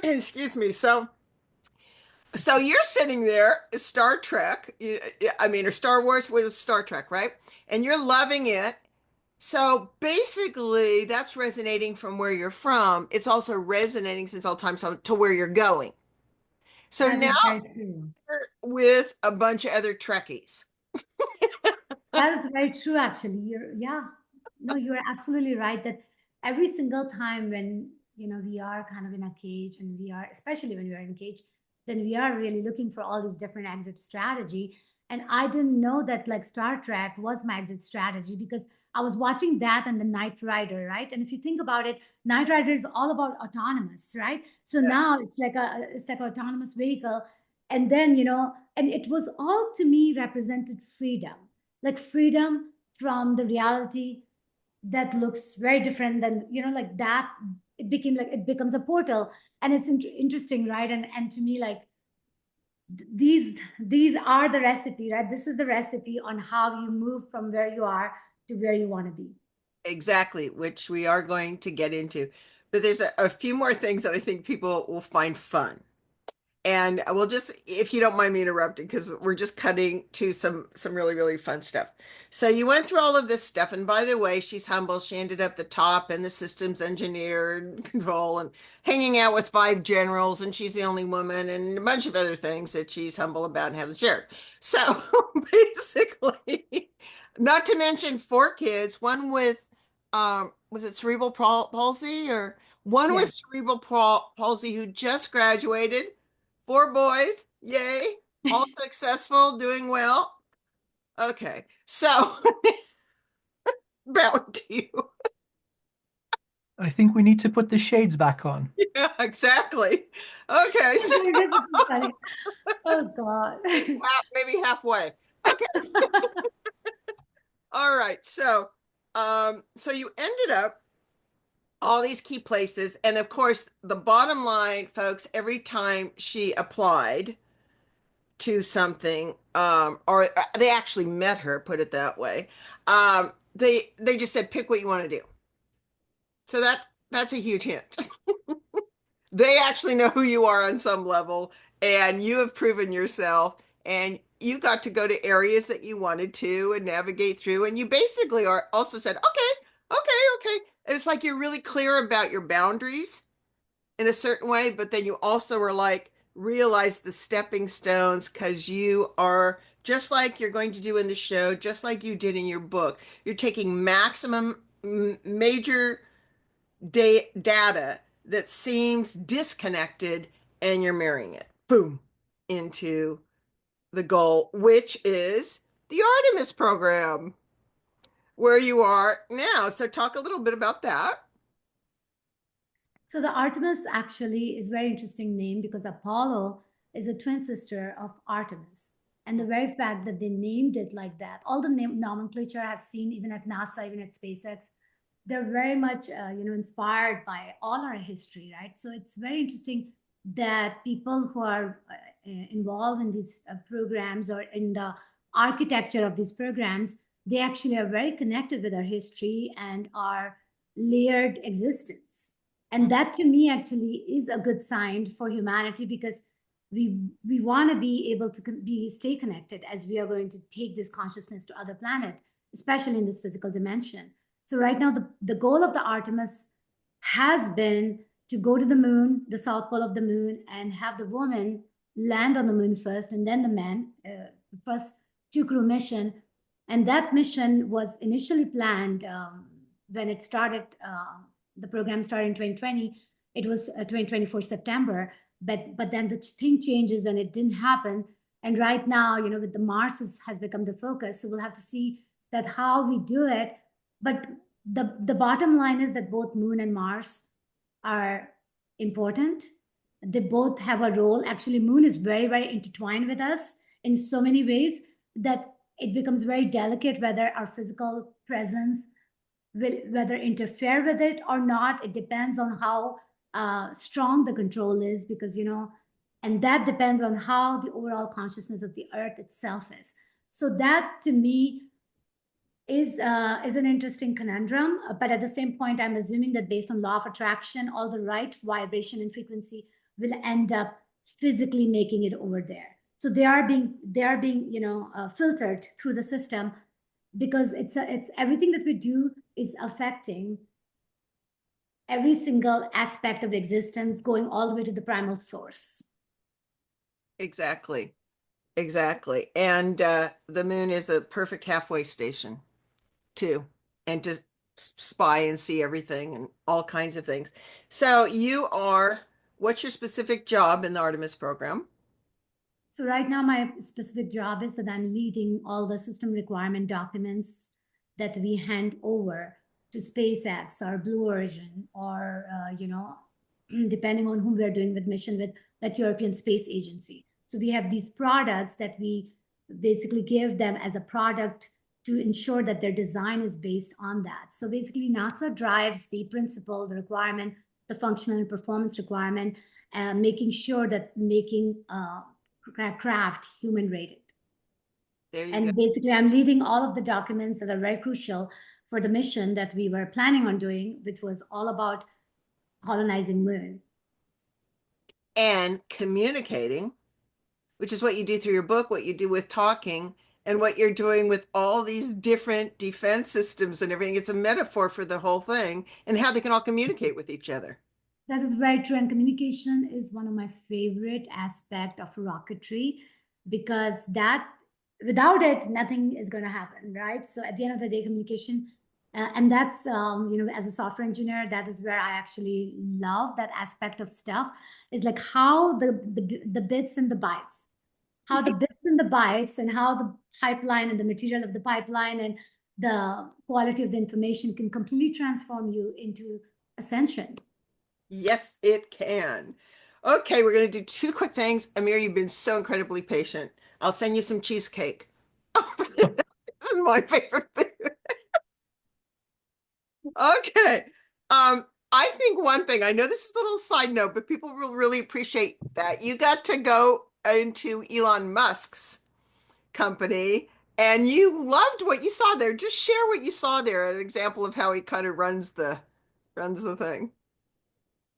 Excuse me. So you're sitting there, Star Trek, I mean, or Star Wars was Star Trek, right? And you're loving it. So basically, that's resonating from where you're from. It's also resonating since all time to where you're going. So That now is very true. you're with a bunch of other Trekkies. That is very true, actually. Yeah, no, you're absolutely right that every single time when, we are kind of in a cage, and especially when we are in a cage, then we are really looking for all these different exit strategy. And I didn't know that like Star Trek was my exit strategy, because I was watching that and the Knight Rider, right? And if you think about it, Knight Rider is all about autonomous, right? So Yeah. now it's like an autonomous vehicle. And then, and it was all to me represented freedom, like freedom from the reality that looks very different than, like that. It becomes a portal. And it's interesting, right? And to me, like, these are the recipe, right? This is the recipe on how you move from where you are to where you want to be. Exactly, which we are going to get into. But there's a few more things that I think people will find fun. And we'll just, if you don't mind me interrupting, because we're just cutting to some really, really fun stuff. So you went through all of this stuff, and by the way, she's humble. She ended up the top and the systems engineer and control and hanging out with 5 generals, and she's the only woman, and a bunch of other things that she's humble about and hasn't shared. So basically, not to mention 4 kids, one with was it cerebral palsy, or one with Yeah. cerebral palsy who just graduated. 4 boys, yay, all successful, doing well. Okay, so back to you. I think we need to put the shades back on. Yeah, exactly. Okay, so This is so funny. Oh God. maybe halfway. Okay, all right. So you ended up all these key places, and of course, the bottom line, folks, every time she applied to something, or they actually met her, put it that way, they just said, pick what you want to do. So that's a huge hint. They actually know who you are on some level, and you have proven yourself, and you got to go to areas that you wanted to and navigate through, and you basically are also said, okay. It's like you're really clear about your boundaries in a certain way, but then you also are like, realize the stepping stones, because you are just like you're going to do in the show, just like you did in your book. You're taking maximum major data that seems disconnected, and you're marrying it, boom, into the goal, which is the Artemis program, where you are now. So talk a little bit about that. So the Artemis actually is a very interesting name because Apollo is a twin sister of Artemis. And the very fact that they named it like that, all the name nomenclature I've seen, even at NASA, even at SpaceX, they're very much, inspired by all our history, right? So it's very interesting that people who are involved in these programs or in the architecture of these programs, they actually are very connected with our history and our layered existence. And that to me actually is a good sign for humanity, because we want to be able to stay connected as we are going to take this consciousness to other planet, especially in this physical dimension. So right now the goal of the Artemis has been to go to the moon, the south pole of the moon, and have the woman land on the moon first, and then the man, first 2 crew mission. And that mission was initially planned when it started. The program started in 2020. It was 2024 September, but then the thing changes and it didn't happen. And right now, with the Mars has become the focus. So we'll have to see that how we do it. But the bottom line is that both Moon and Mars are important. They both have a role. Actually, Moon is very, very intertwined with us in so many ways that it becomes very delicate whether our physical presence will whether interfere with it or not. It depends on how strong the control is, because and that depends on how the overall consciousness of the Earth itself is. So that to me is an interesting conundrum. But at the same point, I'm assuming that based on law of attraction, all the right vibration and frequency will end up physically making it over there. So they are being filtered through the system, because it's everything that we do is affecting every single aspect of existence, going all the way to the primal source. Exactly. And the moon is a perfect halfway station too, and to spy and see everything and all kinds of things. So what's your specific job in the Artemis program? So right now, my specific job is that I'm leading all the system requirement documents that we hand over to SpaceX or Blue Origin, or depending on whom we're doing with mission with that European Space Agency. So we have these products that we basically give them as a product to ensure that their design is based on that. So basically, NASA drives the principle, the requirement, the functional and performance requirement, making sure that making craft human rated. There you And go. basically, I'm leading all of the documents that are very crucial for the mission that we were planning on doing, which was all about colonizing Moon. and communicating, which is what you do through your book, what you do with talking, and what you're doing with all these different defense systems and everything. It's a metaphor for the whole thing and how they can all communicate with each other. That is very true. And communication is one of my favorite aspect of rocketry because that without it, nothing is going to happen, right? So at the end of the day, communication, and that's as a software engineer, that is where I actually love that aspect of stuff. Is like how the bits and the bytes, how the bits and the bytes, and how the pipeline and the material of the pipeline and the quality of the information can completely transform you into ascension. Yes, it can. Okay, we're going to do two quick things. Amir, you've been so incredibly patient. I'll send you some cheesecake. This is my favorite food. Okay. I think one thing, I know this is a little side note, but people will really appreciate that. You got to go into Elon Musk's company and you loved what you saw there. Just share what you saw there, an example of how he kind of runs the thing.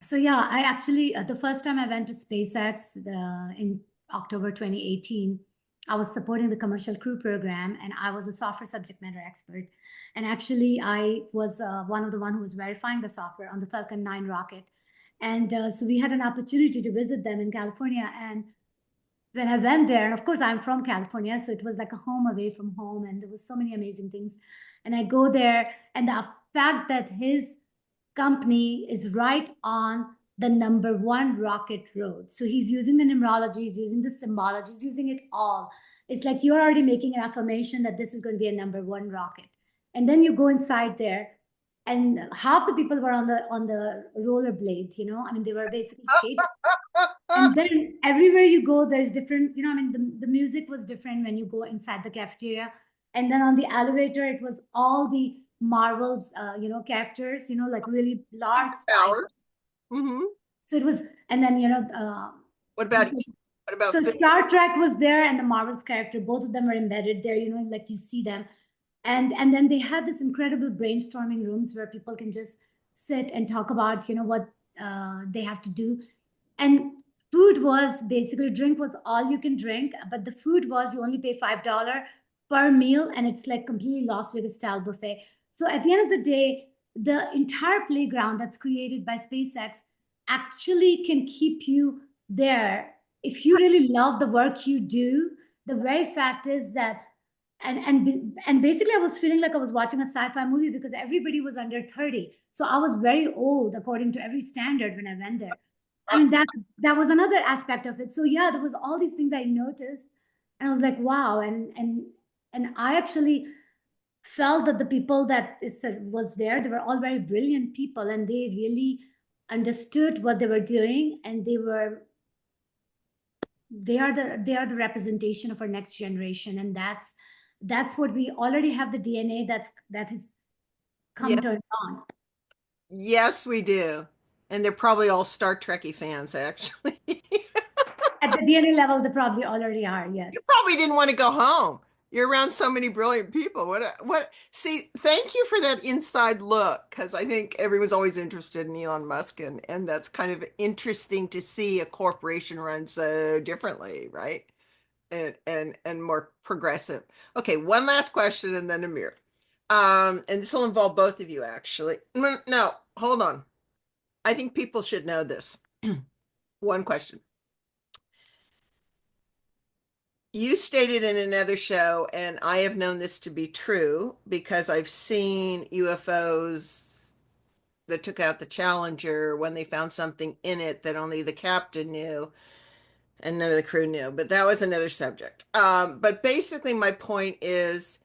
So yeah, I actually the first time I went to SpaceX in October 2018, I was supporting the commercial crew program, and I was a software subject matter expert. And actually, I was one of the one who was verifying the software on the Falcon 9 rocket. And so we had an opportunity to visit them in California. And when I went there, and of course I'm from California, so it was like a home away from home, and there was so many amazing things. And I go there, and the fact that his company is right on the number one rocket road. So he's using the numerology, he's using the symbology, he's using it all. It's like you're already making an affirmation that this is going to be a number one rocket. And then you go inside there, and half the people were on the rollerblades, I mean, they were basically skating. And then everywhere you go, there's different, I mean, the music was different when you go inside the cafeteria. And then on the elevator, it was all the Marvel's, characters, like really large size. Superpowers. Mm-hmm. So it was, and then, What about so food? Star Trek was there and the Marvel's character, both of them were embedded there, like you see them. And then they had this incredible brainstorming rooms where people can just sit and talk about, what they have to do. And food was basically, drink was all you can drink, but the food was you only pay $5 per meal, and it's like completely Las Vegas style buffet. So at the end of the day, the entire playground that's created by SpaceX actually can keep you there if you really love the work you do. The very fact is that, and basically I was feeling like I was watching a sci-fi movie because everybody was under 30, so I was very old according to every standard when I went there. I mean, that was another aspect of it. So yeah, there was all these things I noticed, and I was like, wow. And I actually felt that the people that was there, they were all very brilliant people, and they really understood what they were doing, and they are the representation of our next generation, and that's what we already have, the DNA that has come turned on. Yes, we do. And they're probably all Star Trekky fans, actually. At the DNA level, they probably already are, yes. You probably didn't want to go home. You're around so many brilliant people. See, thank you for that inside look, because I think everyone's always interested in Elon Musk, and that's kind of interesting to see a corporation run so differently, right? And more progressive. Okay, one last question and then Amir. And this will involve both of you, actually. No, hold on. I think people should know this. One question. You stated in another show, and I have known this to be true because I've seen UFOs that took out the Challenger when they found something in it that only the captain knew and none of the crew knew. But that was another subject. But basically, my point is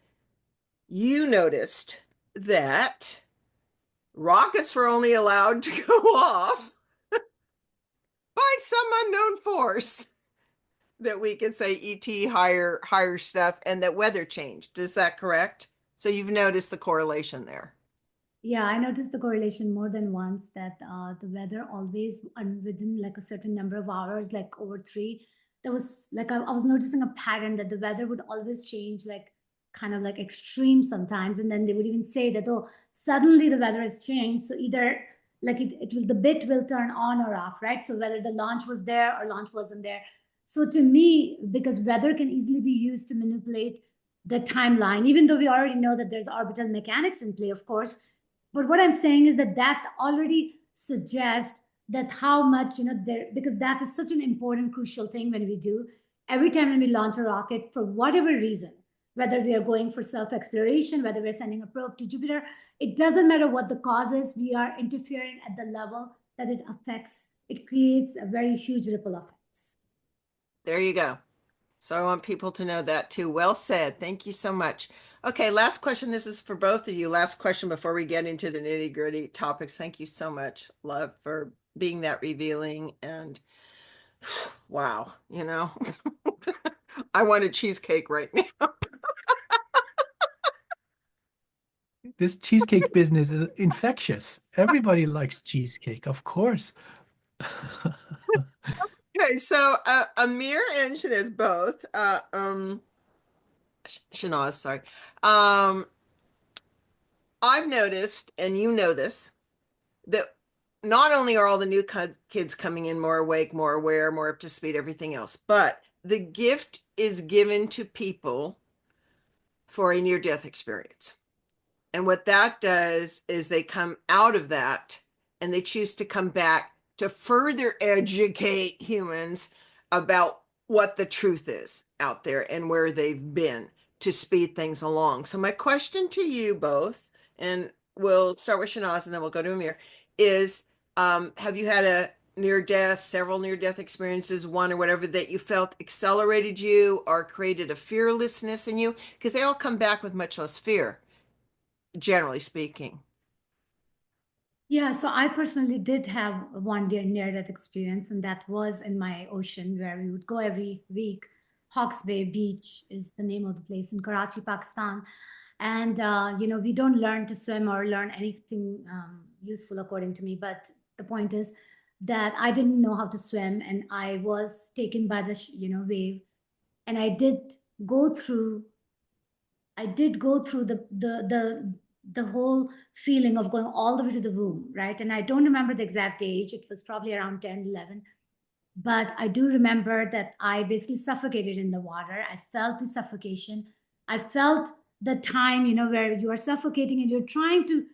you noticed that rockets were only allowed to go off by some unknown force that we can say ET higher stuff, and that weather changed. Is that correct? So you've noticed the correlation there. Yeah, I noticed the correlation more than once that the weather always within like a certain number of hours, like over three, there was like I was noticing a pattern that the weather would always change, like kind of like extreme sometimes, and then they would even say that, oh, suddenly the weather has changed. So either like it will, the bit will turn on or off, right? So whether the launch was there or launch wasn't there. So to me, because weather can easily be used to manipulate the timeline, even though we already know that there's orbital mechanics in play, of course. But what I'm saying is that that already suggests that how much, there, because that is such an important, crucial thing when we do. Every time when we launch a rocket, for whatever reason, whether we are going for self-exploration, whether we're sending a probe to Jupiter, it doesn't matter what the cause is, we are interfering at the level that it affects. It creates a very huge ripple effects. There you go. So I want people to know that too. Well said. Thank you so much. Okay, last question. This is for both of you. Last question before we get into the nitty-gritty topics. Thank you so much, love, for being that revealing. And wow, I want a cheesecake right now. This cheesecake business is infectious. Everybody likes cheesecake, of course. Okay, so Amir and Shehnaz both, Shehnaz, sorry. I've noticed, and you know this, that not only are all the new kids coming in more awake, more aware, more up to speed, everything else, but the gift is given to people for a near-death experience. And what that does is they come out of that and they choose to come back to further educate humans about what the truth is out there and where they've been to speed things along. So my question to you both, and we'll start with Shehnaz and then we'll go to Amir, is have you had a near-death, several near-death experiences, one or whatever, that you felt accelerated you or created a fearlessness in you? Because they all come back with much less fear, generally speaking. Yeah, so I personally did have one near-death experience, and that was in my ocean where we would go every week. Hawks Bay Beach is the name of the place in Karachi, Pakistan. And, we don't learn to swim or learn anything useful, according to me. But the point is that I didn't know how to swim, and I was taken by the, wave. And go through I did go through the whole feeling of going all the way to the womb, right? And I don't remember the exact age. It was probably around 10, 11. But I do remember that I basically suffocated in the water. I felt the suffocation. I felt the time, where you are suffocating and you're trying to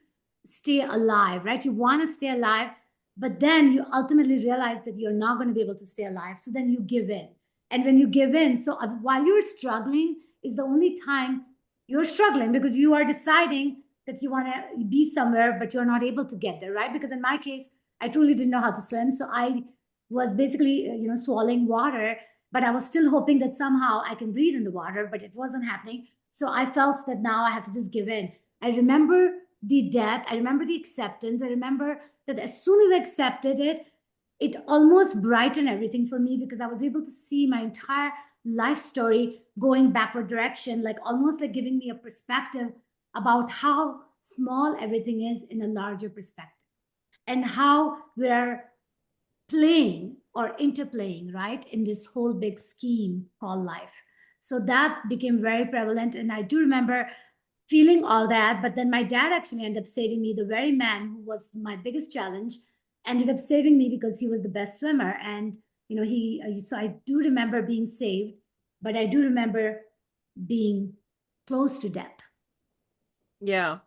stay alive, right? You want to stay alive, but then you ultimately realize that you're not going to be able to stay alive. So then you give in. And when you give in, so while you're struggling, is the only time you're struggling because you are deciding that you want to be somewhere, but you're not able to get there, right? Because in my case, I truly didn't know how to swim. So I was basically, swallowing water, but I was still hoping that somehow I can breathe in the water, but it wasn't happening. So I felt that now I have to just give in. I remember the death. I remember the acceptance. I remember that as soon as I accepted it, it almost brightened everything for me because I was able to see my entire life story going backward direction, like almost like giving me a perspective about how small everything is in a larger perspective and how we're playing or interplaying, right, in this whole big scheme called life. So that became very prevalent. And I do remember feeling all that. But then my dad actually ended up saving me. The very man who was my biggest challenge ended up saving me because he was the best swimmer. And, so I do remember being saved, but I do remember being close to death. Yeah,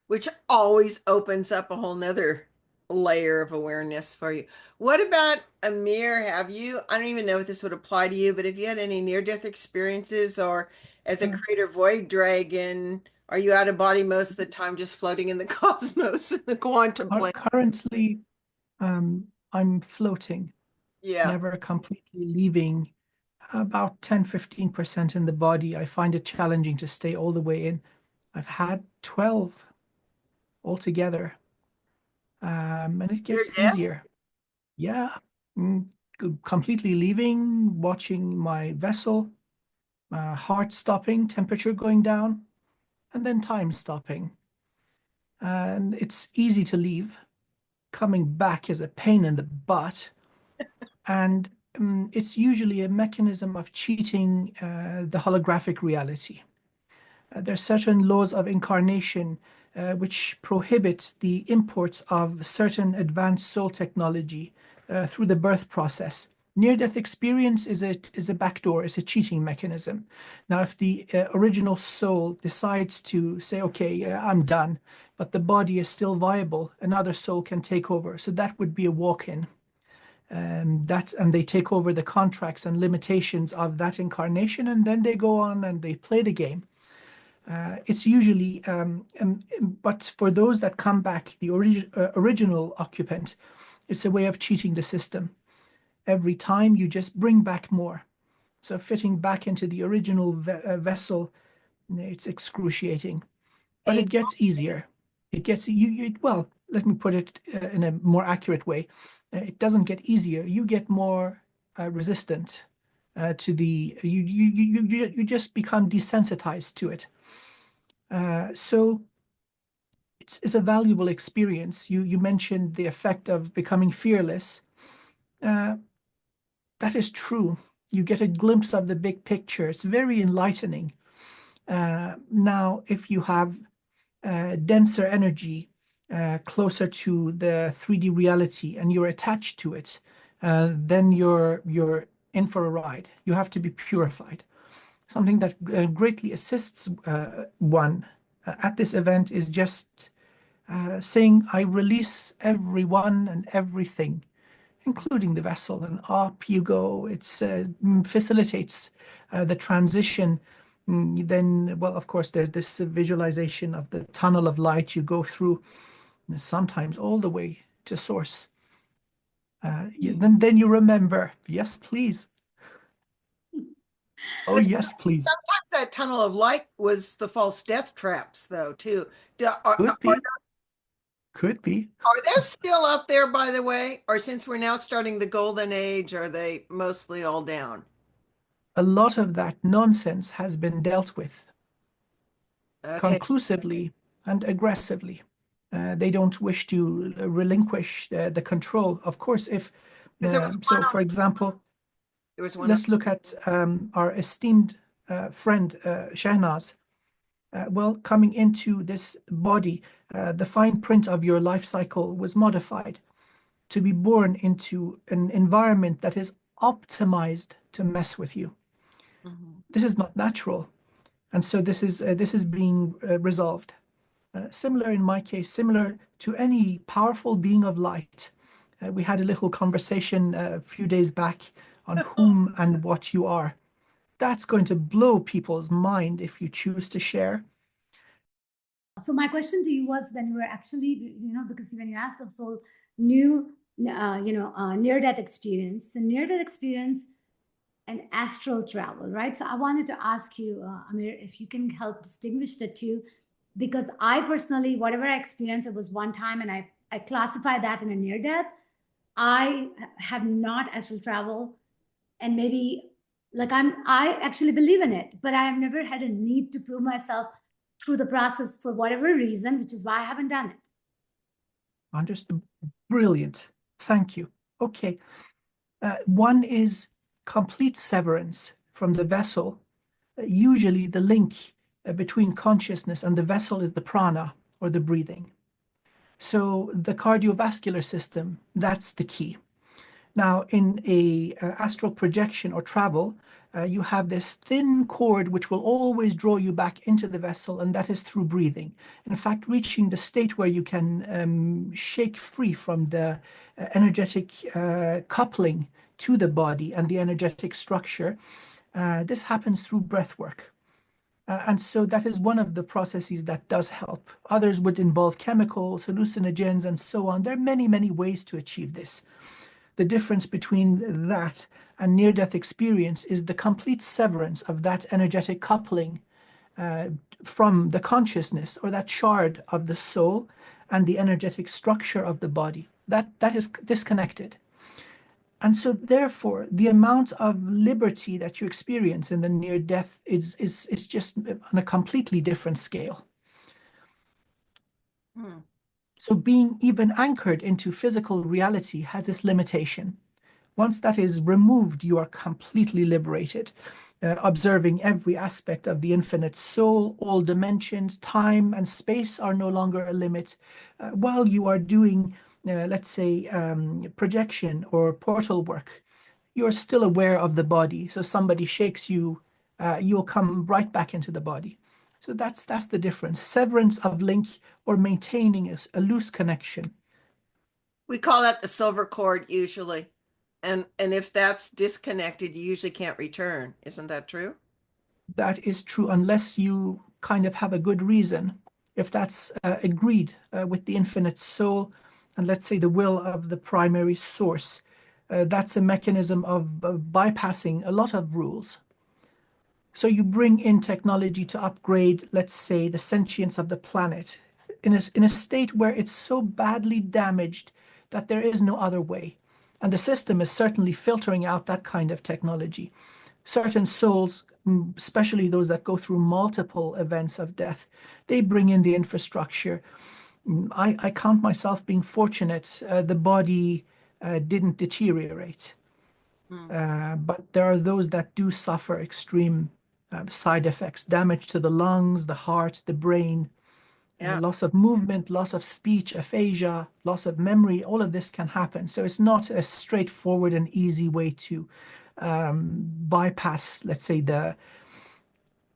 which always opens up a whole nother layer of awareness for you. What about Amir? I don't even know if this would apply to you, but have you had any near-death experiences, or as a creator void dragon, are you out of body most of the time, just floating in the cosmos, in the quantum plane? Currently, I'm floating, Yeah. never completely leaving. About 10-15% in the body. I find it challenging to stay all the way in. I've had 12 altogether, and it Near gets death? easier. Yeah, mm, completely leaving, watching my vessel, heart stopping, temperature going down, and then time stopping. And it's easy to leave. Coming back is a pain in the butt. And it's usually a mechanism of cheating the holographic reality. There's certain laws of incarnation which prohibits the imports of certain advanced soul technology through the birth process. Near-death experience is a backdoor, is a cheating mechanism. Now, if the original soul decides to say, okay, I'm done, but the body is still viable, another soul can take over. So that would be a walk-in. And they take over the contracts and limitations of that incarnation, and then they go on and they play the game. It's usually, but for those that come back, the original occupant, it's a way of cheating the system. Every time you just bring back more. So fitting back into the original vessel, it's excruciating, but it gets easier. It gets well, let me put it in a more accurate way. It doesn't get easier. You get more resistant to the you just become desensitized to it. So it's a valuable experience. You mentioned the effect of becoming fearless. That is true. You get a glimpse of the big picture. It's very enlightening. Now, if you have denser energy closer to the 3D reality and you're attached to it, then you're in for a ride. You have to be purified. Something that greatly assists one at this event is just saying, I release everyone and everything, including the vessel, and up you go. It facilitates the transition. Then, well, of course, there's this visualization of the tunnel of light you go through, sometimes all the way to source. Then you remember, yes, please. Oh, But yes, please. sometimes that tunnel of light was the false death traps, though, too. Could be. Could be. Are they still up there, by the way? Or since we're now starting the golden age, are they mostly all down? A lot of that nonsense has been dealt with Okay. conclusively and aggressively. They don't wish to relinquish the control. Of course, if Because so, for example, there was one. let's look at our esteemed friend Shehnaz. Well, coming into this body, the fine print of your life cycle was modified to be born into an environment that is optimized to mess with you. This is not natural, and so this is being resolved. Similar in my case, similar to any powerful being of light. We had a little conversation a few days back on whom and what you are. That's going to blow people's mind if you choose to share. So my question to you was, when you were actually, because when you asked the whole new, near-death experience, and astral travel, right? So I wanted to ask you, Amir, if you can help distinguish the two, because I personally, whatever I experienced, it was one time, and I classify that in a near-death. I have not astral travel, and maybe I actually believe in it, but I have never had a need to prove myself through the process for whatever reason, which is why I haven't done it. Understood. Brilliant. Thank you. Okay. One is complete severance from the vessel. Usually the link between consciousness and the vessel is the prana, or the breathing. So the cardiovascular system, that's the key. Now, in a astral projection or travel, you have this thin cord which will always draw you back into the vessel, and that is through breathing. In fact, reaching the state where you can shake free from the energetic coupling to the body and the energetic structure. This happens through breath work. And so that is one of the processes that does help. Others would involve chemicals, hallucinogens, and so on. There are many, many ways to achieve this. The difference between that and near-death experience is the complete severance of that energetic coupling from the consciousness, or that shard of the soul, and the energetic structure of the body. That is disconnected. And so therefore, the amount of liberty that you experience in the near-death is just on a completely different scale. So being even anchored into physical reality has this limitation. Once that is removed, you are completely liberated. observing every aspect of the infinite soul, all dimensions, time and space are no longer a limit. While you are doing, let's say, projection or portal work, you're still aware of the body. So somebody shakes you, you'll come right back into the body. So that's the difference. Severance of link or maintaining a loose connection. We call that the silver cord usually. And if that's disconnected, you usually can't return. Isn't that true? That is true unless you kind of have a good reason. If that's agreed with the infinite soul and let's say the will of the primary source, that's a mechanism of bypassing a lot of rules. So you bring in technology to upgrade, let's say, the sentience of the planet in a state where it's so badly damaged that there is no other way. And the system is certainly filtering out that kind of technology. Certain souls, especially those that go through multiple events of death, they bring in the infrastructure. I count myself being fortunate. The body didn't deteriorate. But there are those that do suffer extreme side effects, damage to the lungs, the heart, the brain, Yeah. loss of movement, loss of speech, aphasia, loss of memory. All of this can happen. So it's not a straightforward and easy way to bypass, let's say, the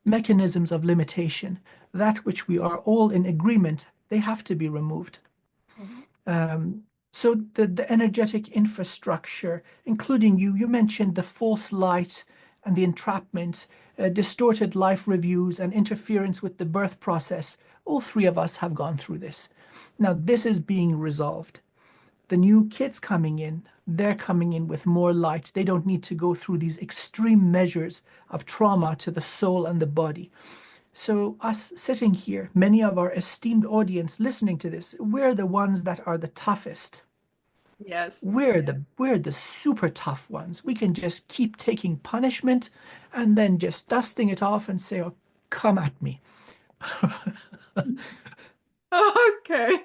mechanisms of limitation. That which we are all in agreement, they have to be removed. So the energetic infrastructure, including you mentioned the false light and the entrapment, distorted life reviews and interference with the birth process. All three of us have gone through this. Now, this is being resolved. The new kids coming in, they're coming in with more light. They don't need to go through these extreme measures of trauma to the soul and the body. So us sitting here, many of our esteemed audience listening to this, we're the ones that are the toughest. Yes. We're the super tough ones. We can just keep taking punishment and then just dusting it off and say, "Oh, come at me." Okay.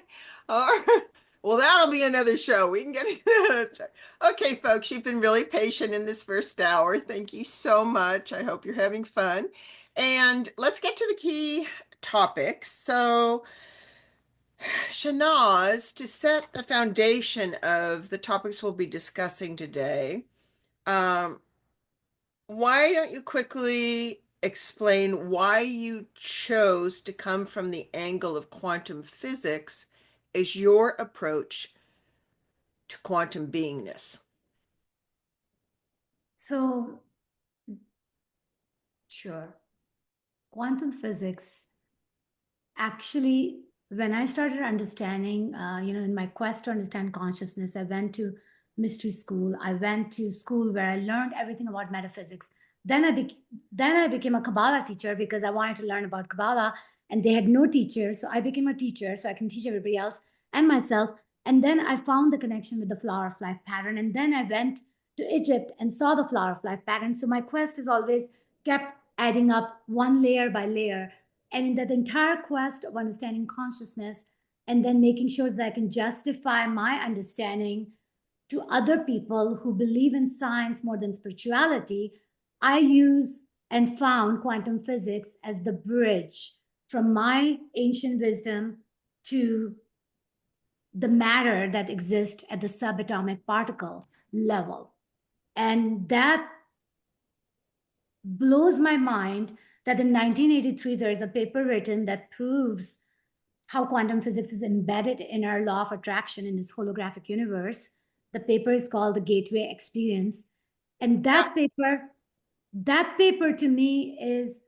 All right. Well, that'll be another show. We can get into that. Okay, folks, you've been really patient in this first hour. Thank you so much. I hope you're having fun. And let's get to the key topics. So, Shehnaz, to set the foundation of the topics we'll be discussing today, um, why don't you quickly explain why you chose to come from the angle of quantum physics as your approach to quantum beingness? So, sure. Quantum physics actually, when I started understanding, in my quest to understand consciousness, I went to mystery school. I went to school where I learned everything about metaphysics. Then I became a Kabbalah teacher because I wanted to learn about Kabbalah, and they had no teacher. So I became a teacher so I can teach everybody else and myself. And then I found the connection with the flower of life pattern. And then I went to Egypt and saw the flower of life pattern. So my quest has always kept adding up one layer by layer. And in that entire quest of understanding consciousness and then making sure that I can justify my understanding to other people who believe in science more than spirituality, I use and found quantum physics as the bridge from my ancient wisdom to the matter that exists at the subatomic particle level. And that blows my mind that in 1983, there is a paper written that proves how quantum physics is embedded in our law of attraction in this holographic universe. The paper is called the Gateway Experience. And that paper to me is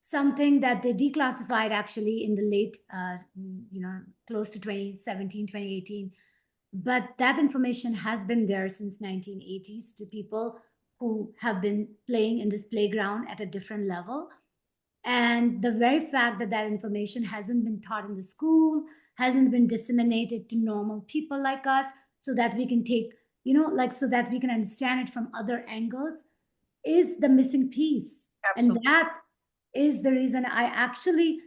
something that they declassified actually in the late, close to 2017, 2018. But that information has been there since 1980s to people who have been playing in this playground at a different level. And the very fact that that information hasn't been taught in the school, hasn't been disseminated to normal people like us, so that we can take, so that we can understand it from other angles, is the missing piece. Absolutely. And that is the reason I actually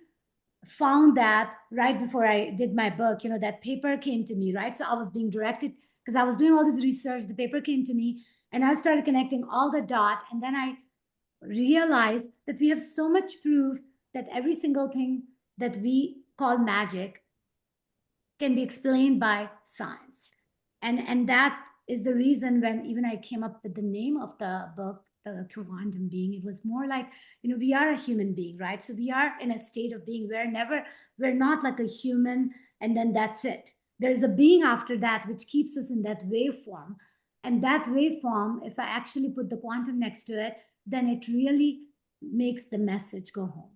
found that right before I did my book, that paper came to me, right? So I was being directed because I was doing all this research. The paper came to me and I started connecting all the dots. And then I realize that we have so much proof that every single thing that we call magic can be explained by science. And that is the reason when even I came up with the name of the book, the quantum being, it was more like, we are a human being, right? So we are in a state of being. We're not like a human and then that's it. There's a being after that which keeps us in that waveform. And that waveform, if I actually put the quantum next to it, then it really makes the message go home.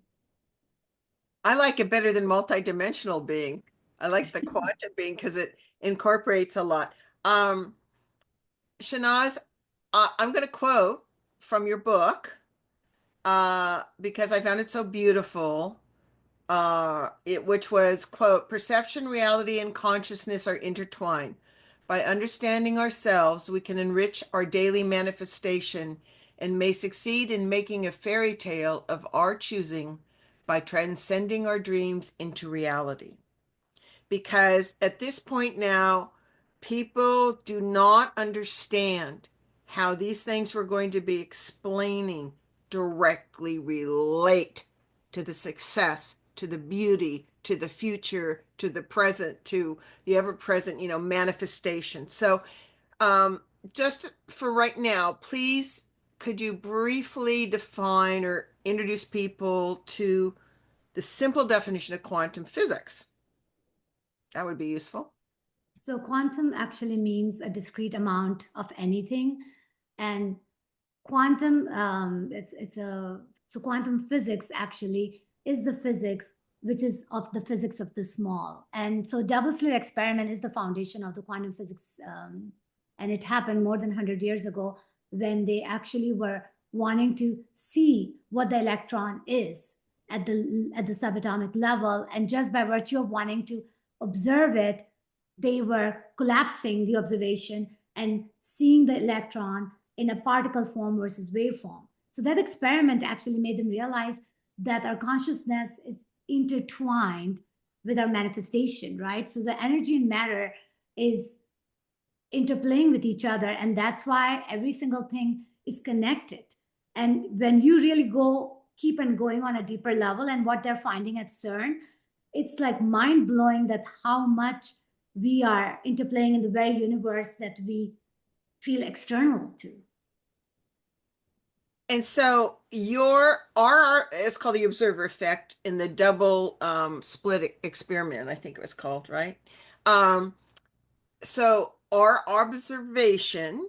I like it better than multidimensional being. I like the quantum being because it incorporates a lot. Shehnaz, I'm going to quote from your book because I found it so beautiful. Which was, quote, perception, reality, and consciousness are intertwined. By understanding ourselves, we can enrich our daily manifestation and may succeed in making a fairy tale of our choosing by transcending our dreams into reality. Because at this point now, people do not understand how these things we're going to be explaining directly relate to the success, to the beauty, to the future, to the present, to the ever present, manifestation. So, just for right now, please, could you briefly define or introduce people to the simple definition of quantum physics? That would be useful. So quantum actually means a discrete amount of anything, and quantum so quantum physics actually is the physics which is of the physics of the small. And so double slit experiment is the foundation of the quantum physics, and it happened more than 100 years ago when they actually were wanting to see what the electron is at the subatomic level, and just by virtue of wanting to observe it, they were collapsing the observation and seeing the electron in a particle form versus wave form. So that experiment actually made them realize that our consciousness is intertwined with our manifestation, right? So the energy and matter is interplaying with each other, and that's why every single thing is connected. And when you really keep on going on a deeper level, and what they're finding at CERN, it's like mind-blowing that how much we are interplaying in the very universe that we feel external to. And so our it's called the observer effect in the double split experiment, I think it was called, right? So our observation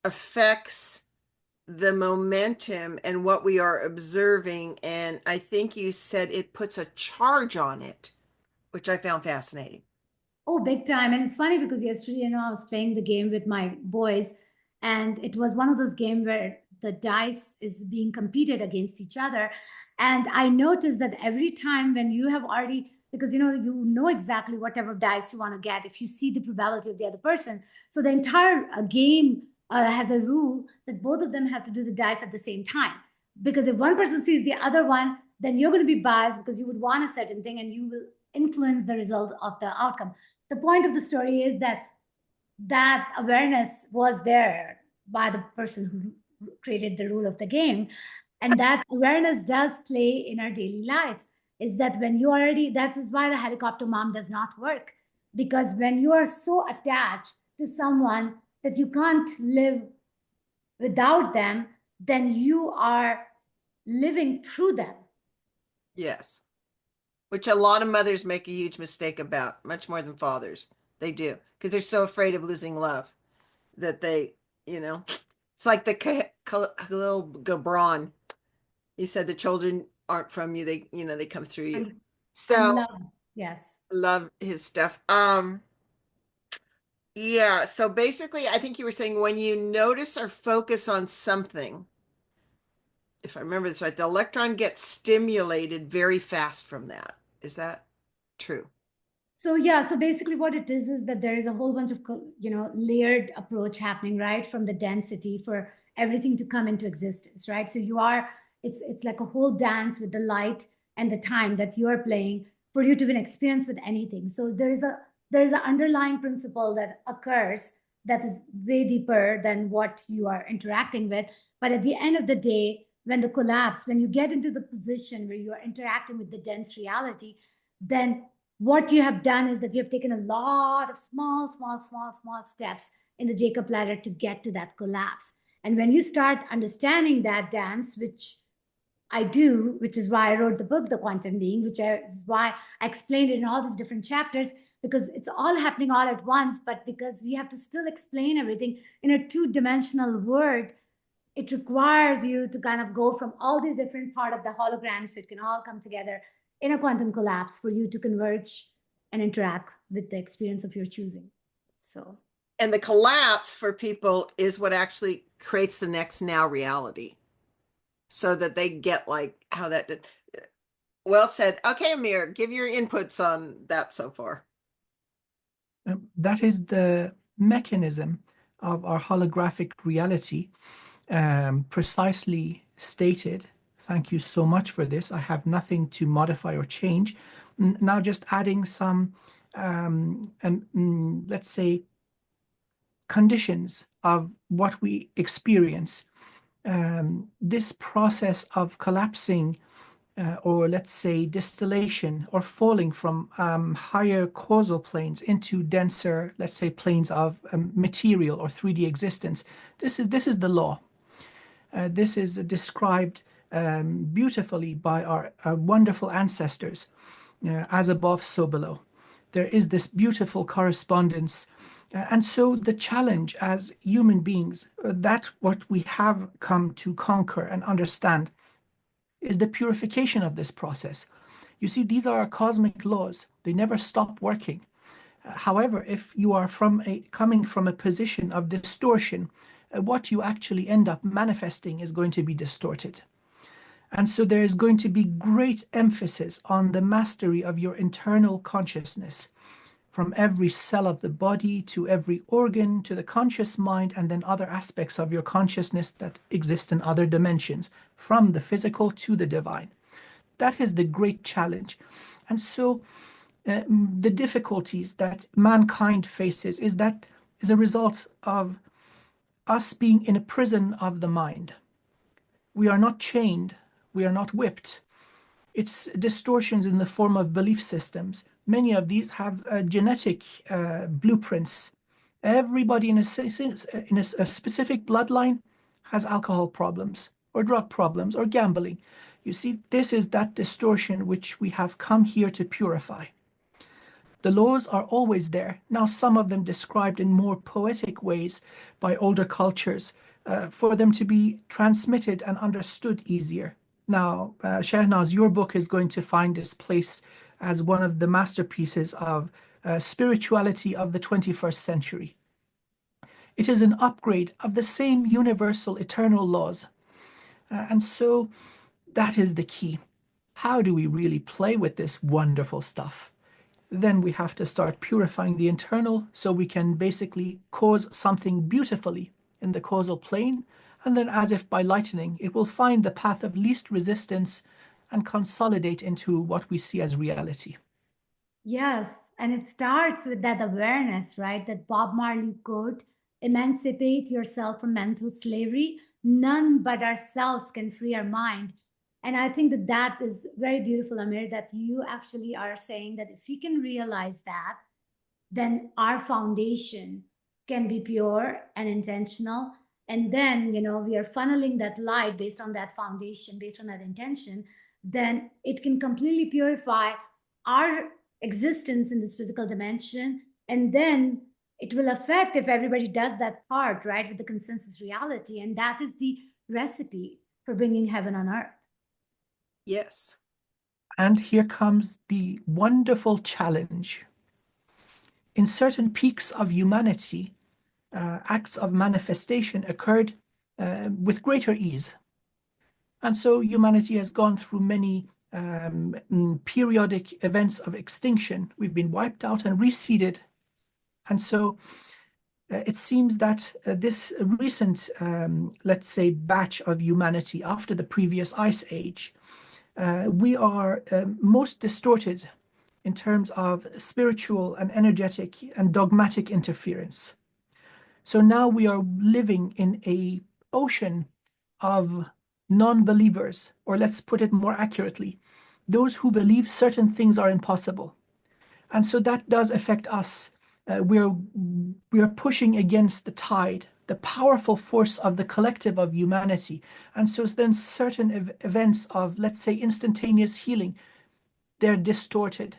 affects the momentum and what we are observing. And I think you said it puts a charge on it, which I found fascinating. Oh, big time. And it's funny because yesterday, I was playing the game with my boys, and it was one of those games where the dice is being competed against each other. And I noticed that every time when you have already, because you know exactly whatever dice you want to get if you see the probability of the other person. So the entire game has a rule that both of them have to do the dice at the same time. Because if one person sees the other one, then you're going to be biased because you would want a certain thing and you will influence the result of the outcome. The point of the story is that awareness was there by the person who created the rule of the game, and that awareness does play in our daily lives. Is that when you already, that is why the helicopter mom does not work, because when you are so attached to someone that you can't live without them, then you are living through them. Yes. Which a lot of mothers make a huge mistake about, much more than fathers. They do, because they're so afraid of losing love that they, it's like the Khalil Gibran. He said the children aren't from you; they come through you. So yes, love his stuff. Yeah. So basically, I think you were saying when you notice or focus on something, if I remember this right, the electron gets stimulated very fast from that. Is that true? So yeah, so basically what it is that there is a whole bunch of layered approach happening, right, from the density for everything to come into existence, right? So it's like a whole dance with the light and the time that you are playing for you to even experience with anything. So there's an underlying principle that occurs that is way deeper than what you are interacting with. But at the end of the day, when the collapse, when you get into the position where you are interacting with the dense reality, then what you have done is that you have taken a lot of small steps in the Jacob ladder to get to that collapse. And when you start understanding that dance, which I do, which is why I wrote the book, The Quantum Being, is why I explained it in all these different chapters, because it's all happening all at once, but because we have to still explain everything in a two-dimensional word, it requires you to kind of go from all the different part of the hologram so it can all come together in a quantum collapse for you to converge and interact with the experience of your choosing. So, and the collapse for people is what actually creates the next now reality, so that they get like how that did. Well said. Okay, Amir, give your inputs on that so far. That is the mechanism of our holographic reality, precisely stated. Thank you so much for this. I have nothing to modify or change. Now, just adding some, let's say, conditions of what we experience. This process of collapsing, or let's say distillation or falling from higher causal planes into denser, let's say, planes of material or 3D existence. This is the law. This is described beautifully by our wonderful ancestors, as above, so below. There is this beautiful correspondence. And so the challenge as human beings, that what we have come to conquer and understand, is the purification of this process. You see, these are cosmic laws. They never stop working. However, if you are coming from a position of distortion, what you actually end up manifesting is going to be distorted. And so there is going to be great emphasis on the mastery of your internal consciousness, from every cell of the body to every organ to the conscious mind, and then other aspects of your consciousness that exist in other dimensions, from the physical to the divine. That is the great challenge. And so the difficulties that mankind faces is a result of us being in a prison of the mind. We are not chained, we are not whipped. It's distortions in the form of belief systems. Many of these have genetic blueprints. Everybody in a specific bloodline has alcohol problems or drug problems or gambling. You see, this is that distortion which we have come here to purify. The laws are always there. Now, some of them described in more poetic ways by older cultures, for them to be transmitted and understood easier. Now, Shehnaz, your book is going to find its place as one of the masterpieces of spirituality of the 21st century. It is an upgrade of the same universal eternal laws. And so that is the key. How do we really play with this wonderful stuff? Then we have to start purifying the internal so we can basically cause something beautifully in the causal plane. And then, as if by lightning, it will find the path of least resistance and consolidate into what we see as reality. yes, and it starts with that awareness, right? That Bob Marley quote, emancipate yourself from mental slavery. None but ourselves can free our mind. And I think that that is very beautiful, Amir, that you actually are saying that if we can realize that, then our foundation can be pure and intentional. And then, we are funneling that light based on that foundation, based on that intention, then it can completely purify our existence in this physical dimension. And then it will affect if everybody does that part, right, with the consensus reality. And that is the recipe for bringing heaven on earth. Yes. And here comes the wonderful challenge. In certain peaks of humanity, acts of manifestation occurred with greater ease. And so humanity has gone through many periodic events of extinction. We've been wiped out and reseeded. And so it seems that this recent, let's say, batch of humanity after the previous ice age, we are most distorted in terms of spiritual and energetic and dogmatic interference. So now we are living in an ocean of non-believers, or let's put it more accurately, those who believe certain things are impossible. And so that does affect us. We're pushing against the tide, the powerful force of the collective of humanity. And so then certain events of, let's say, instantaneous healing, they're distorted.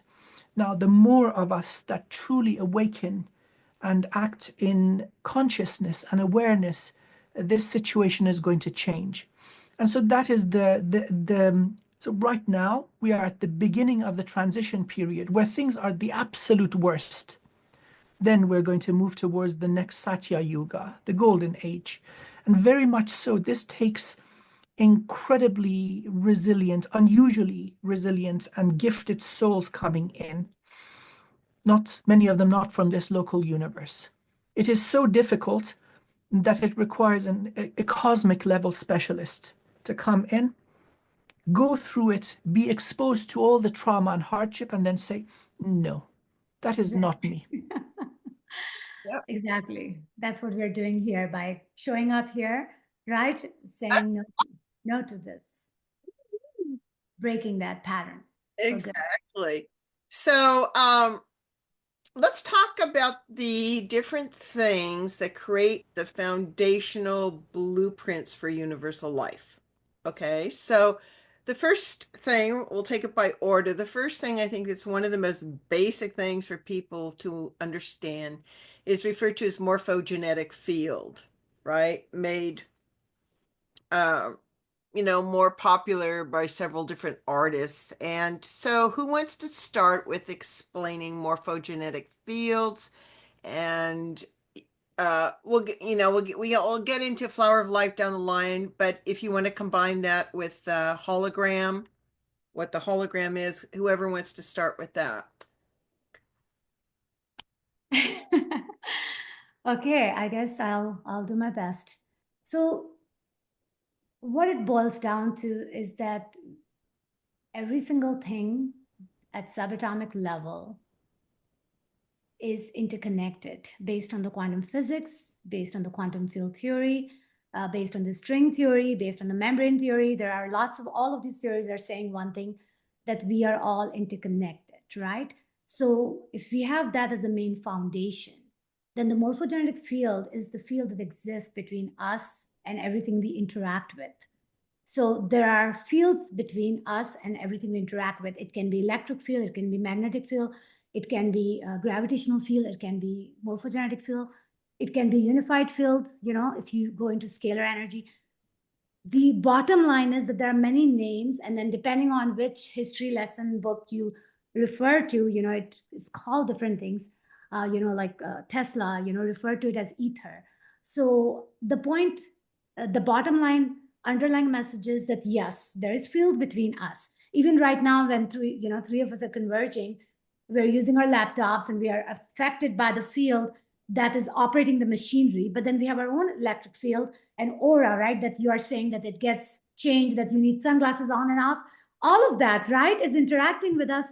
Now, the more of us that truly awaken and act in consciousness and awareness, this situation is going to change. And so that is so right now we are at the beginning of the transition period where things are the absolute worst. Then we're going to move towards the next Satya Yuga, the golden age. And very much so, this takes incredibly resilient, unusually resilient and gifted souls coming in. Not many of them not from this local universe. It is so difficult that it requires a cosmic level specialist to come in, go through it, be exposed to all the trauma and hardship, and then say, no, that is not me. Yep. Exactly. That's what we're doing here by showing up here, right? Saying That's no to this, breaking that pattern for good. exactly. So, let's talk about the different things that create the foundational blueprints for universal life. Okay, so the first thing, we'll take it by order. The first thing I think that's one of the most basic things for people to understand is referred to as morphogenetic field, right? Made uh, more popular by several different artists. And so, who wants to start with explaining morphogenetic fields? And we'll get into Flower of Life down the line. But if you want to combine that with hologram, what the hologram is, whoever wants to start with that. Okay, I guess I'll do my best. So what it boils down to is that every single thing at subatomic level is interconnected based on the quantum physics, based on the quantum field theory, based on the string theory, based on the membrane theory. There are lots of, all of these theories are saying one thing, that we are all interconnected, right? So if we have that as a main foundation, then the morphogenetic field is the field that exists between us and everything we interact with. So there are fields between us and everything we interact with. It can be electric field, it can be magnetic field, it can be gravitational field, it can be morphogenetic field, it can be unified field, if you go into scalar energy. The bottom line is that there are many names, and then depending on which history lesson book you refer to, it's called different things. Like Tesla, referred to it as ether. So the bottom line, underlying message is that yes, there is field between us. Even right now, when three of us are converging, we're using our laptops and we are affected by the field that is operating the machinery. But then we have our own electric field and aura, right? That you are saying that it gets changed, that you need sunglasses on and off. All of that, right, is interacting with us.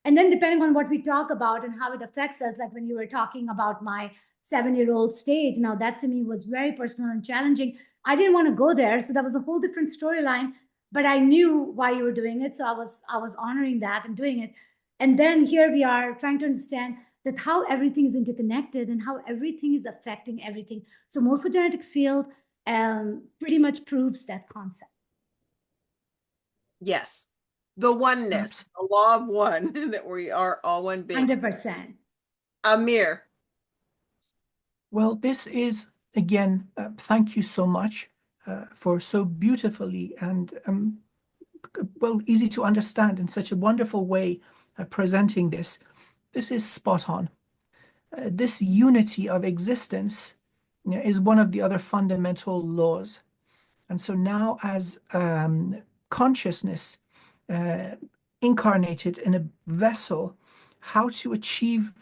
And then depending on what we talk about and how it affects us, like when you were talking about my 7-year-old stage, now that to me was very personal and challenging. I didn't want to go there. So that was a whole different storyline, but I knew why you were doing it. So I was honoring that and doing it. And then here we are trying to understand that how everything is interconnected and how everything is affecting everything. So morphogenetic field pretty much proves that concept. Yes, the oneness, the law of one, that we are all one being. 100%. Amir. Well, this is, again, thank you so much for so beautifully and, easy to understand in such a wonderful way presenting this. This is spot on. This unity of existence is one of the other fundamental laws. And so now as consciousness incarnated in a vessel, how to achieve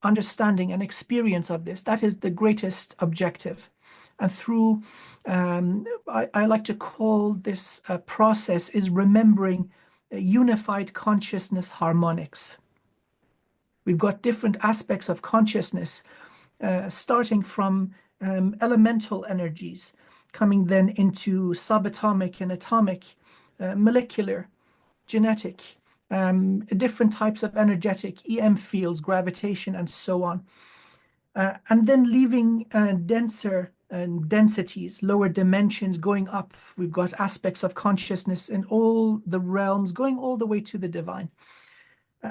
understanding and experience of this, that is the greatest objective. And through, I like to call this process is remembering unified consciousness harmonics. We've got different aspects of consciousness, starting from elemental energies, coming then into subatomic and atomic, molecular, genetic, different types of energetic, EM fields, gravitation, and so on. And then leaving denser densities, lower dimensions, going up. We've got aspects of consciousness in all the realms, going all the way to the divine.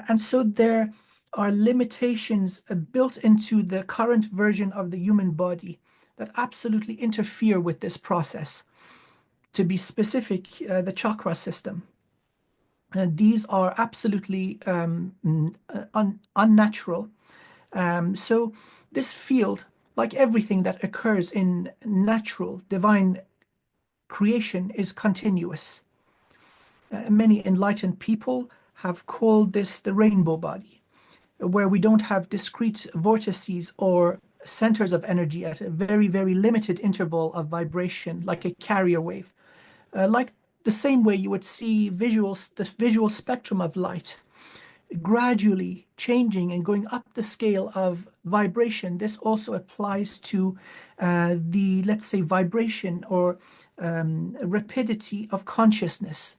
And so there are limitations built into the current version of the human body that absolutely interfere with this process. To be specific, the chakra system. These are absolutely unnatural. So this field, like everything that occurs in natural, divine creation, is continuous. Many enlightened people have called this the rainbow body, where we don't have discrete vortices or centers of energy at a very, very limited interval of vibration, like a carrier wave. Like the same way you would see the visual spectrum of light gradually changing and going up the scale of vibration. This also applies to the, let's say, vibration or rapidity of consciousness.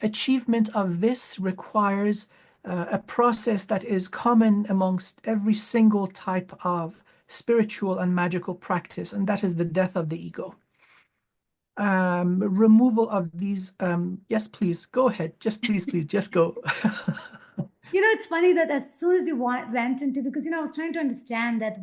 Achievement of this requires a process that is common amongst every single type of spiritual and magical practice, and that is the death of the ego. Removal of these, yes, please, go ahead. Just please, just go. It's funny that as soon as you went into, because, I was trying to understand that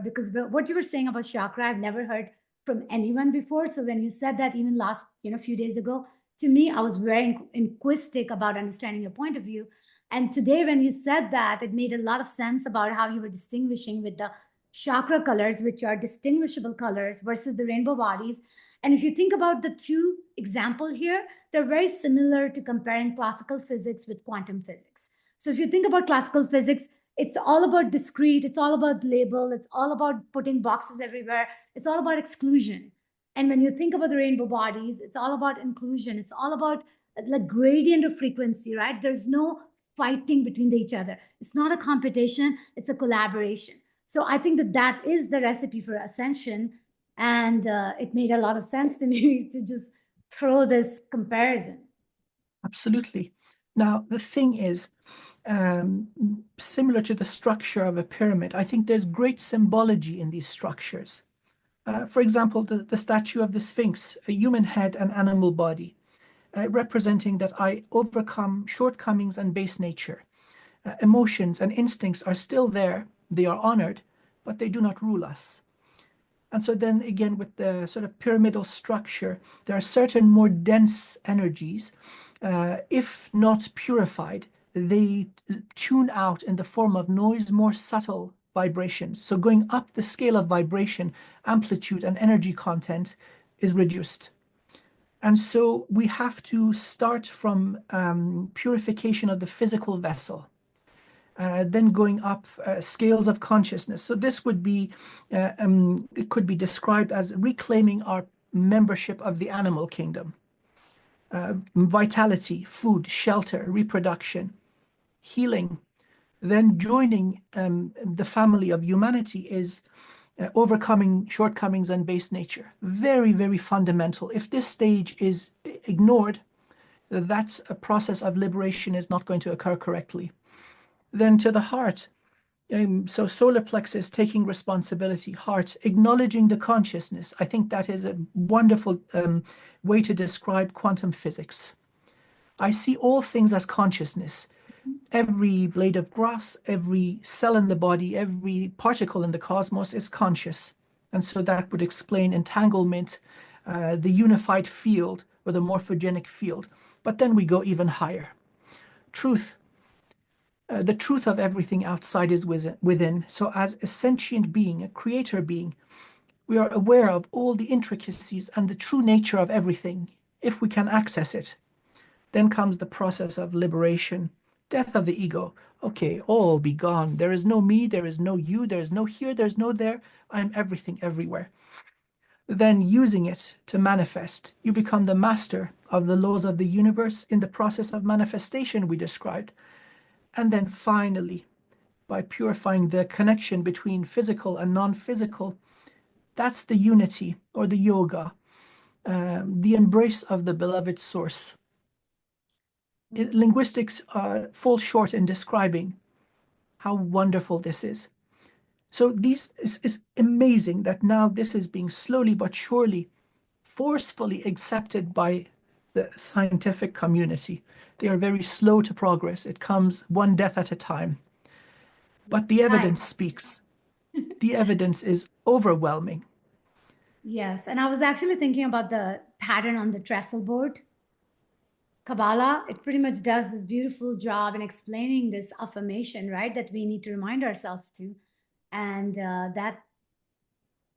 because what you were saying about chakra, I've never heard from anyone before. So when you said that even last, few days ago, to me, I was very inquisitive about understanding your point of view. And today, when you said that, it made a lot of sense about how you were distinguishing with the chakra colors, which are distinguishable colors, versus the rainbow bodies. And if you think about the two examples here, they're very similar to comparing classical physics with quantum physics. So if you think about classical physics, it's all about discrete, it's all about label, it's all about putting boxes everywhere, it's all about exclusion. And when you think about the rainbow bodies, it's all about inclusion, it's all about like gradient of frequency, right? There's no fighting between each other. It's not a competition, it's a collaboration. So I think that is the recipe for ascension. And it made a lot of sense to me to just throw this comparison. Absolutely. Now, the thing is, similar to the structure of a pyramid, I think there's great symbology in these structures. For example, the statue of the Sphinx, a human head and animal body, representing that I overcome shortcomings and base nature. Emotions and instincts are still there, they are honored, but they do not rule us. And so then again, with the sort of pyramidal structure, there are certain more dense energies. If not purified, they tune out in the form of noise, more subtle vibrations. So going up the scale of vibration, amplitude and energy content is reduced. And so we have to start from purification of the physical vessel. Then going up scales of consciousness. So this would be, it could be described as reclaiming our membership of the animal kingdom. Vitality, food, shelter, reproduction, healing. Then joining the family of humanity is overcoming shortcomings and base nature. Very, very fundamental. If this stage is ignored, that process of liberation is not going to occur correctly. Then to the heart. So solar plexus, taking responsibility, heart, acknowledging the consciousness. I think that is a wonderful way to describe quantum physics. I see all things as consciousness. Every blade of grass, every cell in the body, every particle in the cosmos is conscious. And so that would explain entanglement, the unified field or the morphogenic field. But then we go even higher. Truth. The truth of everything outside is within. So as a sentient being, a creator being, we are aware of all the intricacies and the true nature of everything, if we can access it. Then comes the process of liberation, death of the ego. Okay, all be gone. There is no me, there is no you, there is no here, there is no there. I am everything everywhere. Then using it to manifest, you become the master of the laws of the universe in the process of manifestation we described. And then finally, by purifying the connection between physical and non-physical, that's the unity or the yoga. the embrace of the beloved source. Linguistics fall short in describing how wonderful this is. So this is amazing that now this is being slowly but surely, forcefully accepted by the scientific community. They are very slow to progress. It comes one death at a time. But the Right. evidence speaks. The evidence is overwhelming. Yes. And I was actually thinking about the pattern on the trestle board. Kabbalah, it pretty much does this beautiful job in explaining this affirmation, right? That we need to remind ourselves to. And that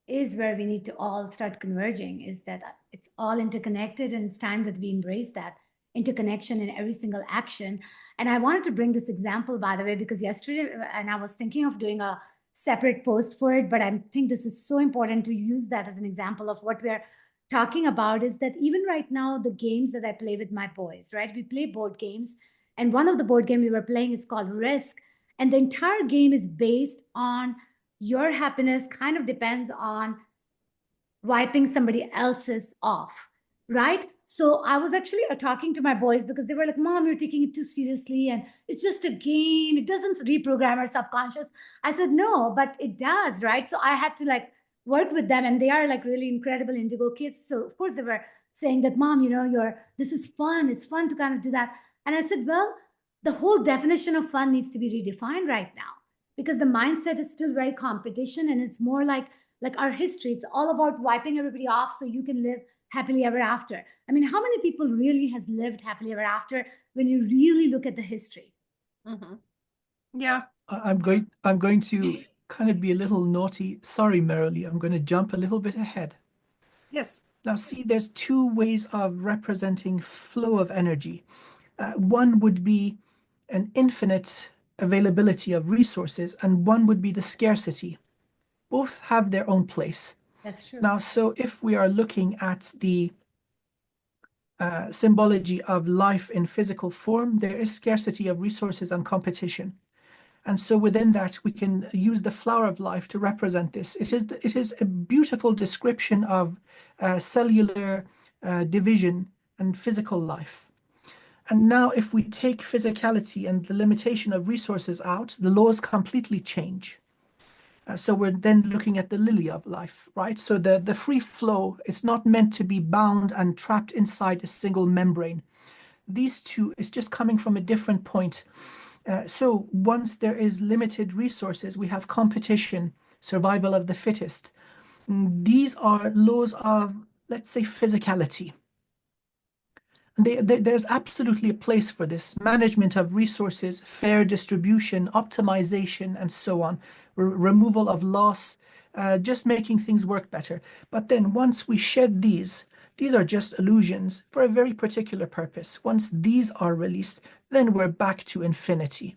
is where we need to all start converging, is that it's all interconnected, and it's time that we embrace that interconnection in every single action. And I wanted to bring this example, by the way, because yesterday, and I was thinking of doing a separate post for it, but I think this is so important to use that as an example of what we're talking about, is that even right now, the games that I play with my boys, right? We play board games, and one of the board game we were playing is called Risk, and the entire game is based on your happiness kind of depends on wiping somebody else's off, right? So I was actually talking to my boys because they were like, Mom, you're taking it too seriously. And it's just a game. It doesn't reprogram our subconscious. I said, no, but it does, right? So I had to like work with them. And they are like really incredible indigo kids. So of course they were saying that, Mom, this is fun. It's fun to kind of do that. And I said, well, the whole definition of fun needs to be redefined right now, because the mindset is still very competition, and it's more like our history. It's all about wiping everybody off so you can live happily ever after. I mean, how many people really has lived happily ever after when you really look at the history? Mm-hmm. Yeah. I'm going to kind of be a little naughty. Sorry, Merrily, I'm going to jump a little bit ahead. Yes. Now, see, there's two ways of representing flow of energy. One would be an infinite availability of resources, and one would be the scarcity. Both have their own place. That's true. Now, so if we are looking at the symbology of life in physical form, there is scarcity of resources and competition. And so within that, we can use the flower of life to represent this. It is a beautiful description of cellular division and physical life. And now if we take physicality and the limitation of resources out, the laws completely change. So we're then looking at the lily of life, right? So the free flow is not meant to be bound and trapped inside a single membrane. These two is just coming from a different point. So once there is limited resources, we have competition, survival of the fittest. These are laws of, let's say, physicality. There's absolutely a place for this management of resources, fair distribution, optimization, and so on, removal of loss, just making things work better. But then once we shed these are just illusions for a very particular purpose. Once these are released, then we're back to infinity.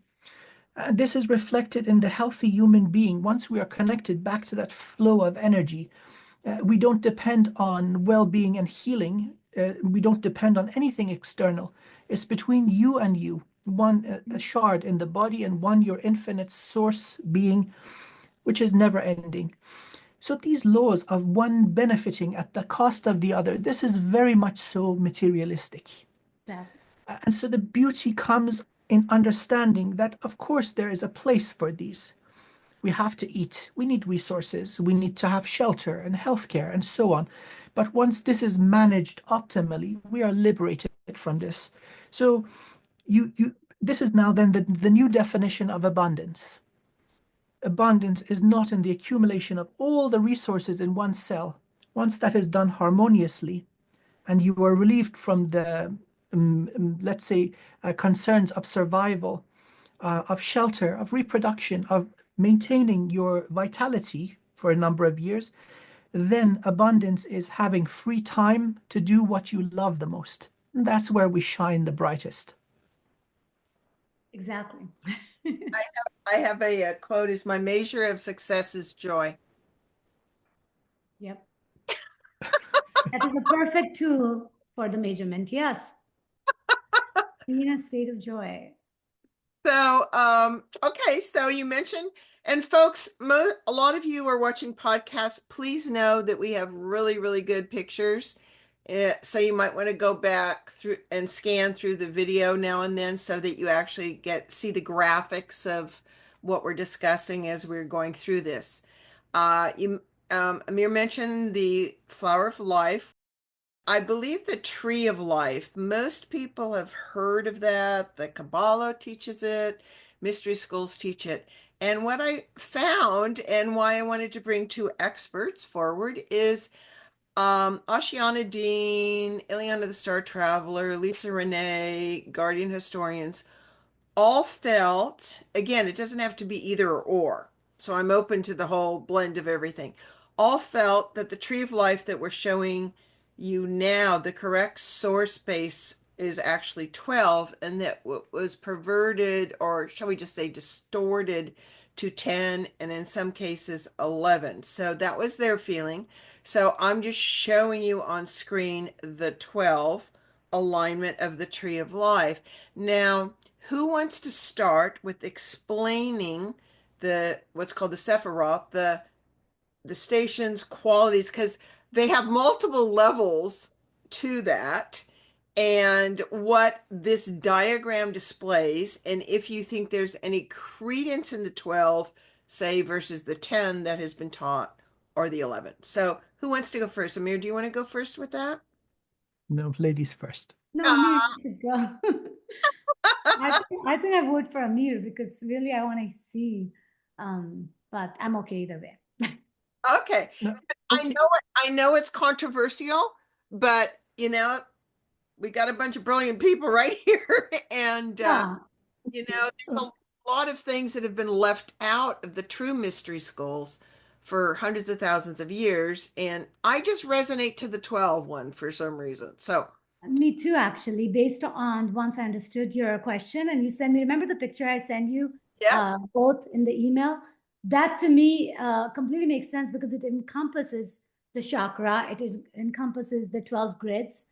This is reflected in the healthy human being. Once we are connected back to that flow of energy, we don't depend on well-being and healing. We don't depend on anything external. It's between you and you, one a shard in the body and one your infinite source being, which is never ending. So these laws of one benefiting at the cost of the other, this is very much so materialistic. Exactly. And so the beauty comes in understanding that, of course, there is a place for these. We have to eat, we need resources, we need to have shelter and healthcare and so on. But once this is managed optimally, we are liberated from this. So this is now then the new definition of abundance. Abundance is not in the accumulation of all the resources in one cell. Once that is done harmoniously, and you are relieved from the, let's say, concerns of survival, of shelter, of reproduction, of maintaining your vitality for a number of years, then abundance is having free time to do what you love the most. And that's where we shine the brightest. Exactly. I have a quote: is my measure of success is joy. Yep. That is a perfect tool for the measurement. Yes. Be in a state of joy. So, okay, so you mentioned, and folks, a lot of you are watching podcasts. Please know that we have really, really good pictures. So you might want to go back through and scan through the video now and then so that you actually see the graphics of what we're discussing as we're going through this. Amir mentioned the flower of life. I believe the tree of life. Most people have heard of that. The Kabbalah teaches it. Mystery schools teach it. And what I found and why I wanted to bring two experts forward is Ashiana Dean, Ileana the Star Traveler, Lisa Renee, Guardian Historians, all felt, again, it doesn't have to be either or. So I'm open to the whole blend of everything. All felt that the tree of life that we're showing you now, the correct source base is actually 12, and that was perverted, or shall we just say distorted, to 10, and in some cases 11. So that was their feeling. So I'm just showing you on screen the 12 alignment of the tree of life. Now, who wants to start with explaining the what's called the Sephiroth, the station's qualities, because they have multiple levels to that, and what this diagram displays, and if you think there's any credence in the 12, say, versus the 10 that has been taught, or the 11. So who wants to go first? Amir, do you want to go first with that? No, ladies first. No, Amir, you should go. I think I vote for Amir because really I want to see. But I'm okay either way. Okay. No, I okay. know I know it's controversial, but we got a bunch of brilliant people right here. And Yeah, there's a lot of things that have been left out of the true mystery schools for hundreds of thousands of years. And I just resonate to the 12 one for some reason. So, me too, actually, based on once I understood your question and you sent me, remember the picture I sent you yes. both in the email? That to me completely makes sense because it encompasses the chakra, it encompasses the 12 grids.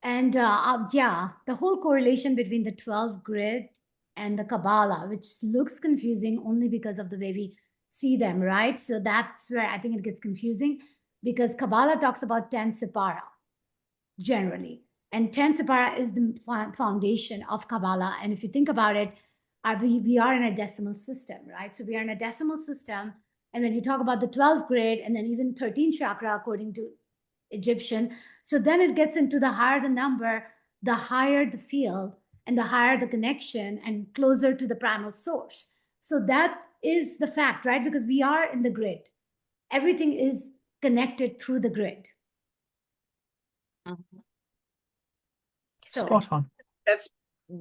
And yeah, the whole correlation between the 12 grid and the Kabbalah, which looks confusing only because of the way we see them, right? So that's where I think it gets confusing because Kabbalah talks about 10 Sipara generally. And 10 Sipara is the foundation of Kabbalah. And if you think about it, we are in a decimal system, right? So we are in a decimal system. And then you talk about the 12th grade and then even 13 chakra, according to Egyptian. So then it gets into the higher the number, the higher the field, and the higher the connection and closer to the primal source. So that is the fact, right? Because we are in the grid. Everything is connected through the grid. Mhm. So Spot on. That's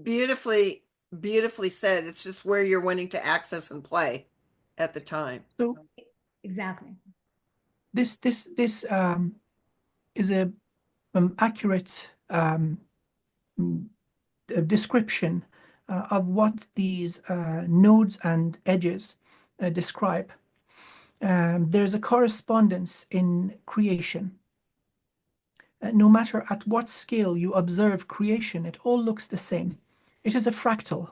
beautifully, beautifully said. It's just where you're wanting to access and play at the time. So exactly. this is a accurate description of what these nodes and edges describe. There's a correspondence in creation. No matter at what scale you observe creation, it all looks the same. It is a fractal.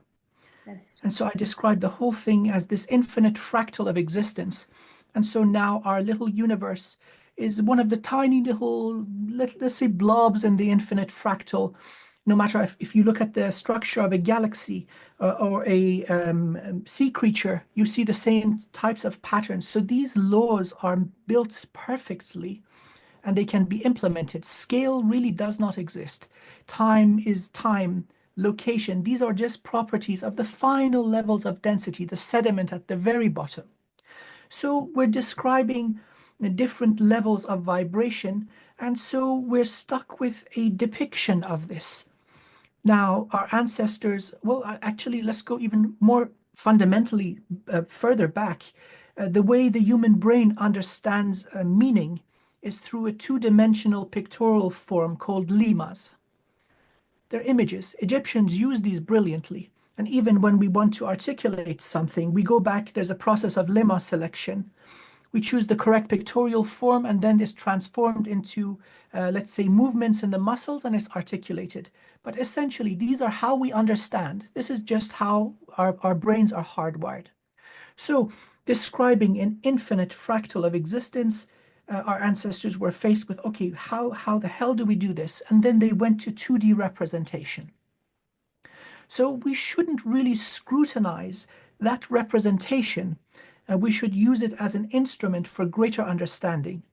That's true. And so I describe the whole thing as this infinite fractal of existence. And so now our little universe is one of the tiny little, let's say, blobs in the infinite fractal. No matter if you look at the structure of a galaxy or a sea creature, you see the same types of patterns. So these laws are built perfectly and they can be implemented. Scale really does not exist. Time is time. Location, these are just properties of the final levels of density, the sediment at the very bottom. So we're describing the different levels of vibration, and so we're stuck with a depiction of this. Now, our ancestors, well, actually, let's go even more fundamentally further back. The way the human brain understands meaning is through a two-dimensional pictorial form called limas. They're images. Egyptians use these brilliantly. And even when we want to articulate something, we go back, there's a process of lemma selection. We choose the correct pictorial form, and then it's transformed into, let's say, movements in the muscles, and it's articulated. But essentially, these are how we understand. This is just how our brains are hardwired. So, describing an infinite fractal of existence, our ancestors were faced with, okay, how the hell do we do this? And then they went to 2D representation. So we shouldn't really scrutinize that representation. We should use it as an instrument for greater understanding.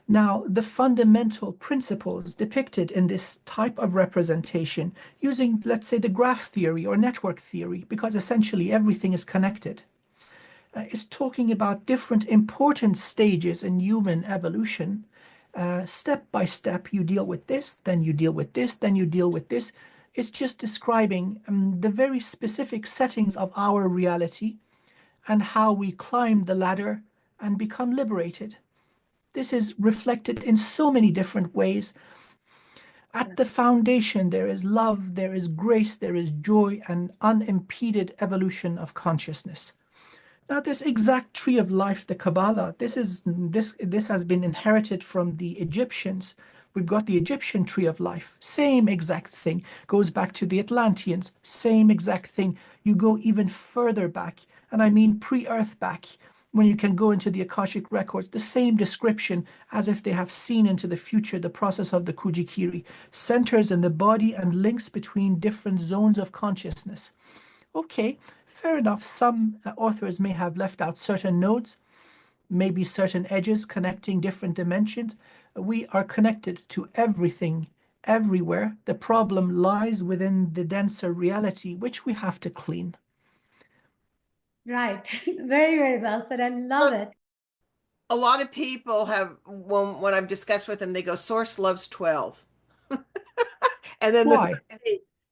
Now, the fundamental principles depicted in this type of representation, using, let's say, the graph theory or network theory, because essentially everything is connected, is talking about different important stages in human evolution. Step by step, you deal with this, then you deal with this, then you deal with this. It's just describing the very specific settings of our reality and how we climb the ladder and become liberated. This is reflected in so many different ways. At the foundation, there is love, there is grace, there is joy, and unimpeded evolution of consciousness. Now, this exact tree of life, the Kabbalah, this has been inherited from the Egyptians. We've got the Egyptian tree of life, same exact thing. Goes back to the Atlanteans, same exact thing. You go even further back, and I mean pre-Earth back, when you can go into the Akashic records, the same description as if they have seen into the future the process of the Kujikiri, centers in the body and links between different zones of consciousness. Okay, fair enough. Some authors may have left out certain nodes, maybe certain edges connecting different dimensions. We are connected to everything, everywhere. The problem lies within the denser reality, which we have to clean. Right. Very, very well said. I love it. A lot of people have, when I've discussed with them, they go, Source loves 12. And then the Why?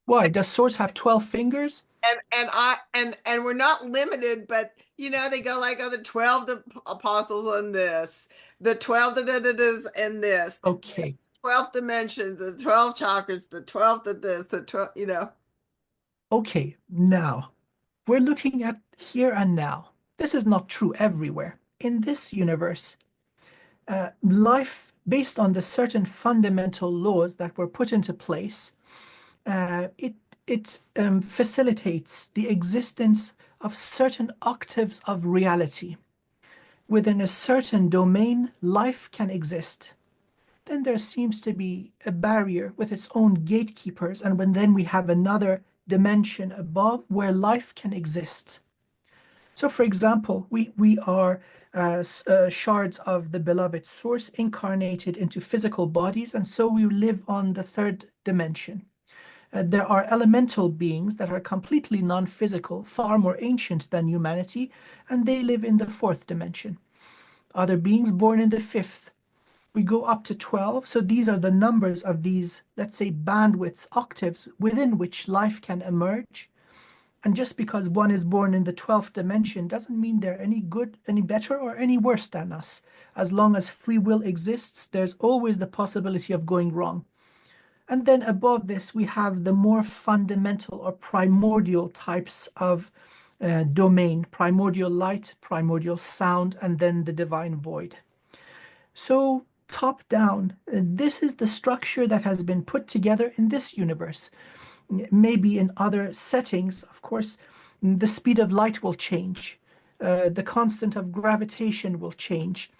Why? Does Source have 12 fingers? and we're not limited, but they go like, oh, the 12 apostles on this, the 12 da-da-da-das and this, Okay. 12 dimensions, the 12 chakras, the 12th of this, the 12. Okay, now we're looking at here and now. This is not true everywhere. In this universe, life, based on the certain fundamental laws that were put into place, it facilitates the existence of certain octaves of reality. Within a certain domain, life can exist. Then there seems to be a barrier with its own gatekeepers, and then we have another dimension above where life can exist. So, for example, we are shards of the beloved source incarnated into physical bodies, and so we live on the third dimension. There are elemental beings that are completely non-physical, far more ancient than humanity, and they live in the fourth dimension. Other beings born in the fifth. We go up to 12. So these are the numbers of these, let's say, bandwidths, octaves within which life can emerge. And just because one is born in the 12th dimension doesn't mean they're any good, any better, or any worse than us. As long as free will exists, there's always the possibility of going wrong. And then above this, we have the more fundamental or primordial types of domain, primordial light, primordial sound, and then the divine void. So top down, this is the structure that has been put together in this universe. Maybe in other settings, of course, the speed of light will change. The constant of gravitation will change.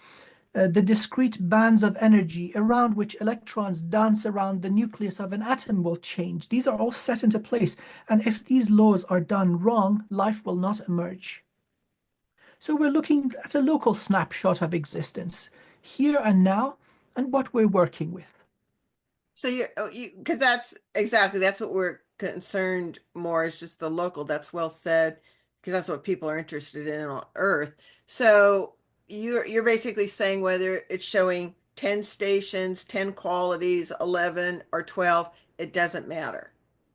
The discrete bands of energy around which electrons dance around the nucleus of an atom will change. These are all set into place. And if these laws are done wrong, life will not emerge. So we're looking at a local snapshot of existence, here and now, and what we're working with. So because that's what we're concerned more, is just the local. That's well said, because that's what people are interested in on Earth. So you're basically saying whether it's showing 10 stations, 10 qualities, 11 or 12, it doesn't matter.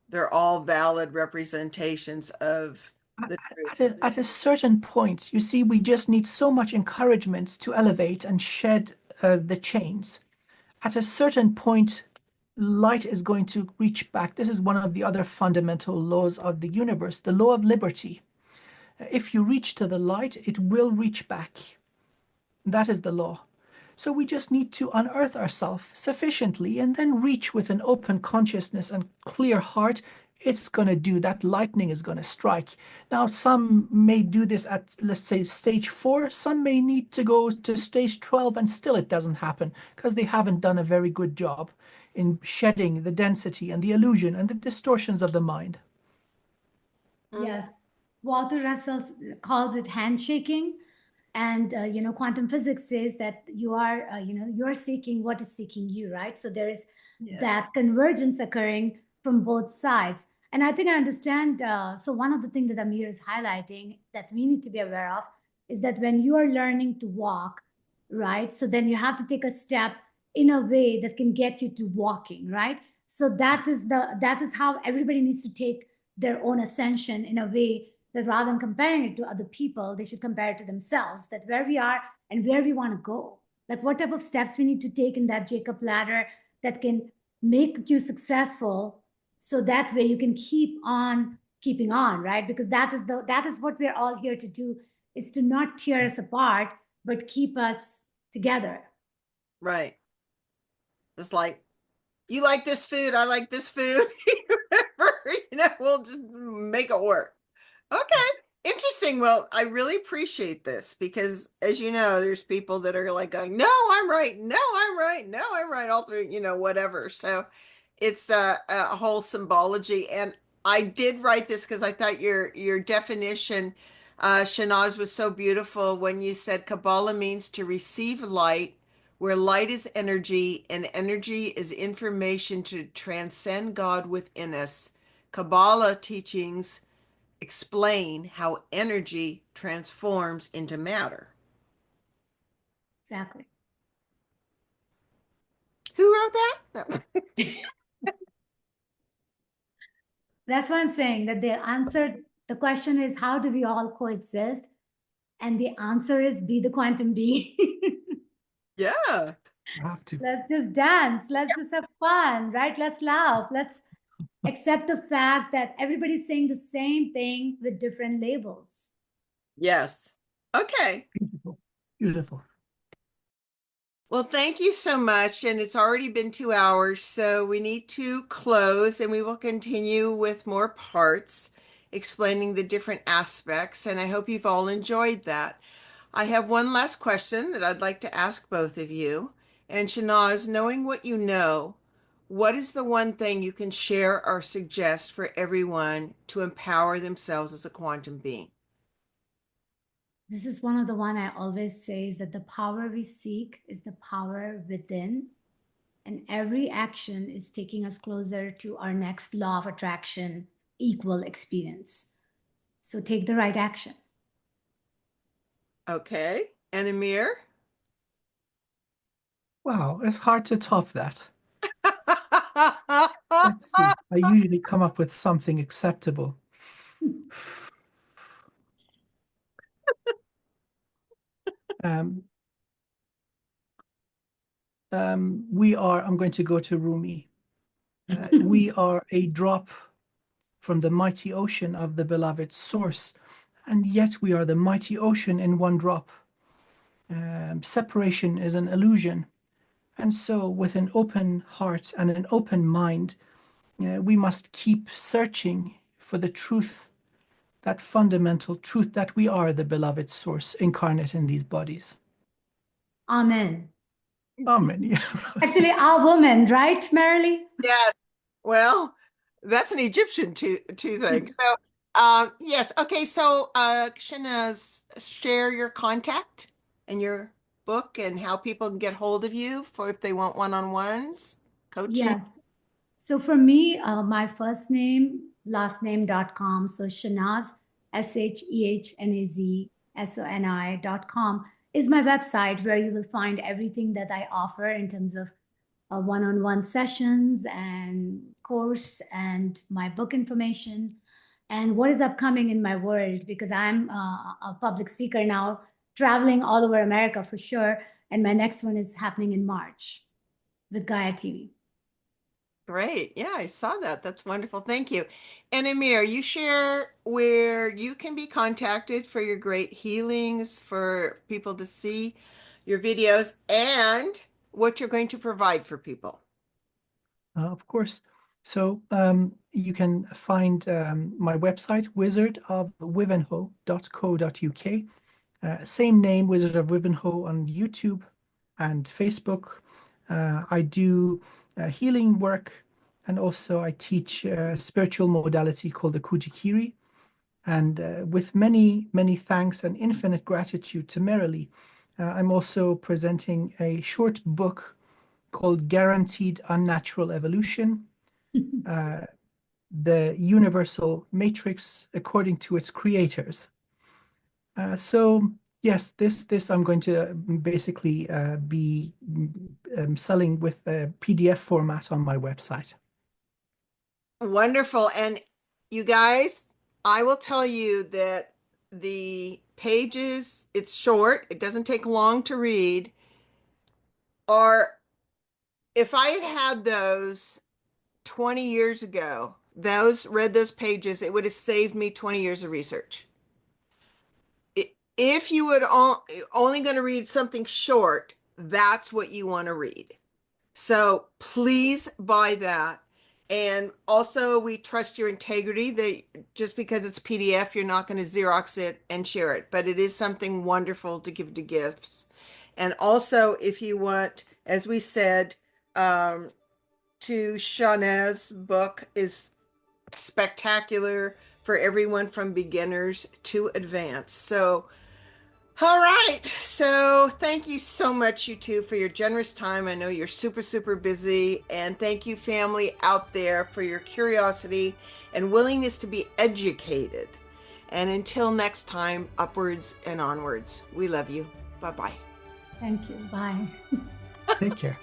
They're all valid representations of the truth. At a certain point, you see, we just need so much encouragement to elevate and shed the chains. At a certain point, light is going to reach back. This is one of the other fundamental laws of the universe, the law of liberty. If you reach to the light, it will reach back. That is the law. So we just need to unearth ourselves sufficiently and then reach with an open consciousness and clear heart it's going to do, that lightning is going to strike. Now, some may do this at, let's say, stage 4. Some may need to go to stage 12 and still it doesn't happen because they haven't done a very good job in shedding the density and the illusion and the distortions of the mind. Yes. Walter Russell calls it handshaking. And, quantum physics says that you're seeking what is seeking you, right? So there is that convergence occurring from both sides. And I think I understand. So one of the things that Amir is highlighting that we need to be aware of is that when you are learning to walk, right? So then you have to take a step in a way that can get you to walking, right? So that is how everybody needs to take their own ascension in a way that rather than comparing it to other people, they should compare it to themselves, that where we are and where we want to go. Like what type of steps we need to take in that Jacob ladder that can make you successful. So that way you can keep on keeping on, right? Because that is what we're all here to do, is to not tear us apart, but keep us together. Right. It's like, you like this food, I like this food. We'll just make it work. Okay, interesting. Well, I really appreciate this because, as you know, there's people that are like going, "No, I'm right. No, I'm right. No, I'm right." All through, whatever. So it's a whole symbology. And I did write this because I thought your definition, Shehnaz, was so beautiful when you said Kabbalah means to receive light, where light is energy and energy is information to transcend God within us. Kabbalah teachings explain how energy transforms into matter. Exactly. Who wrote that? No. That's why I'm saying that the question is, how do we all coexist? And the answer is be the quantum bee. Yeah. You have to. Let's just dance. Let's just have fun, right? Let's laugh. Let's accept the fact that everybody's saying the same thing with different labels. Yes. Okay. Beautiful. Beautiful. Well, thank you so much. And it's already been 2 hours, so we need to close and we will continue with more parts explaining the different aspects. And I hope you've all enjoyed that. I have one last question that I'd like to ask both of you. And Shehnaz, knowing what you know, what is the one thing you can share or suggest for everyone to empower themselves as a quantum being? This is one of the one I always say is that the power we seek is the power within. And every action is taking us closer to our next law of attraction, equal experience. So take the right action. Okay. And Amir? Wow, it's hard to top that. Let's see. I usually come up with something acceptable. Um, I'm going to go to Rumi. We are a drop from the mighty ocean of the beloved source, and yet we are the mighty ocean in one drop. Separation is an illusion. And so, with an open heart and an open mind, we must keep searching for the truth, that fundamental truth that we are the beloved source incarnate in these bodies. Amen. Amen. Yeah. Actually, our woman, right, Merrily? Yes. Well, that's an Egyptian two thing. So, yes. Okay. So, Shehnaz, share your contact and your book and how people can get hold of you for if they want one-on-ones, coaching. Yes. So for me, my first name, last name.com. So Shehnaz, SHEHNAZSONI.com is my website where you will find everything that I offer in terms of one-on-one sessions and course and my book information and what is upcoming in my world, because I'm a public speaker now, traveling all over America for sure. And my next one is happening in March with Gaia TV. Great. Yeah, I saw that. That's wonderful. Thank you. And Amir, you share where you can be contacted for your great healings, for people to see your videos, and what you're going to provide for people. Of course. So you can find my website, wizardofwivenhoe.co.uk. Same name, Wizard of Wivenhoe, on YouTube and Facebook. I do healing work, and also I teach a spiritual modality called the Kujikiri. And with many, many thanks and infinite gratitude to Merrily, I'm also presenting a short book called Guaranteed Unnatural Evolution, the Universal Matrix according to its creators. So yes, this I'm going to basically be selling with a PDF format on my website. Wonderful. And you guys, I will tell you that the pages, it's short, it doesn't take long to read, are, if I had had those 20 years ago, read those pages, it would have saved me 20 years of research. If you would only going to read something short, that's what you want to read. So please buy that. And also, we trust your integrity that just because it's PDF, you're not going to Xerox it and share it, but it is something wonderful to give to gifts. And also, if you want, as we said, to Shehnaz's book is spectacular for everyone from beginners to advanced. So all right. So thank you so much, you two, for your generous time. I know you're super, super busy. And thank you, family out there, for your curiosity and willingness to be educated. And until next time, upwards and onwards. We love you. Bye-bye. Thank you. Bye. Take care.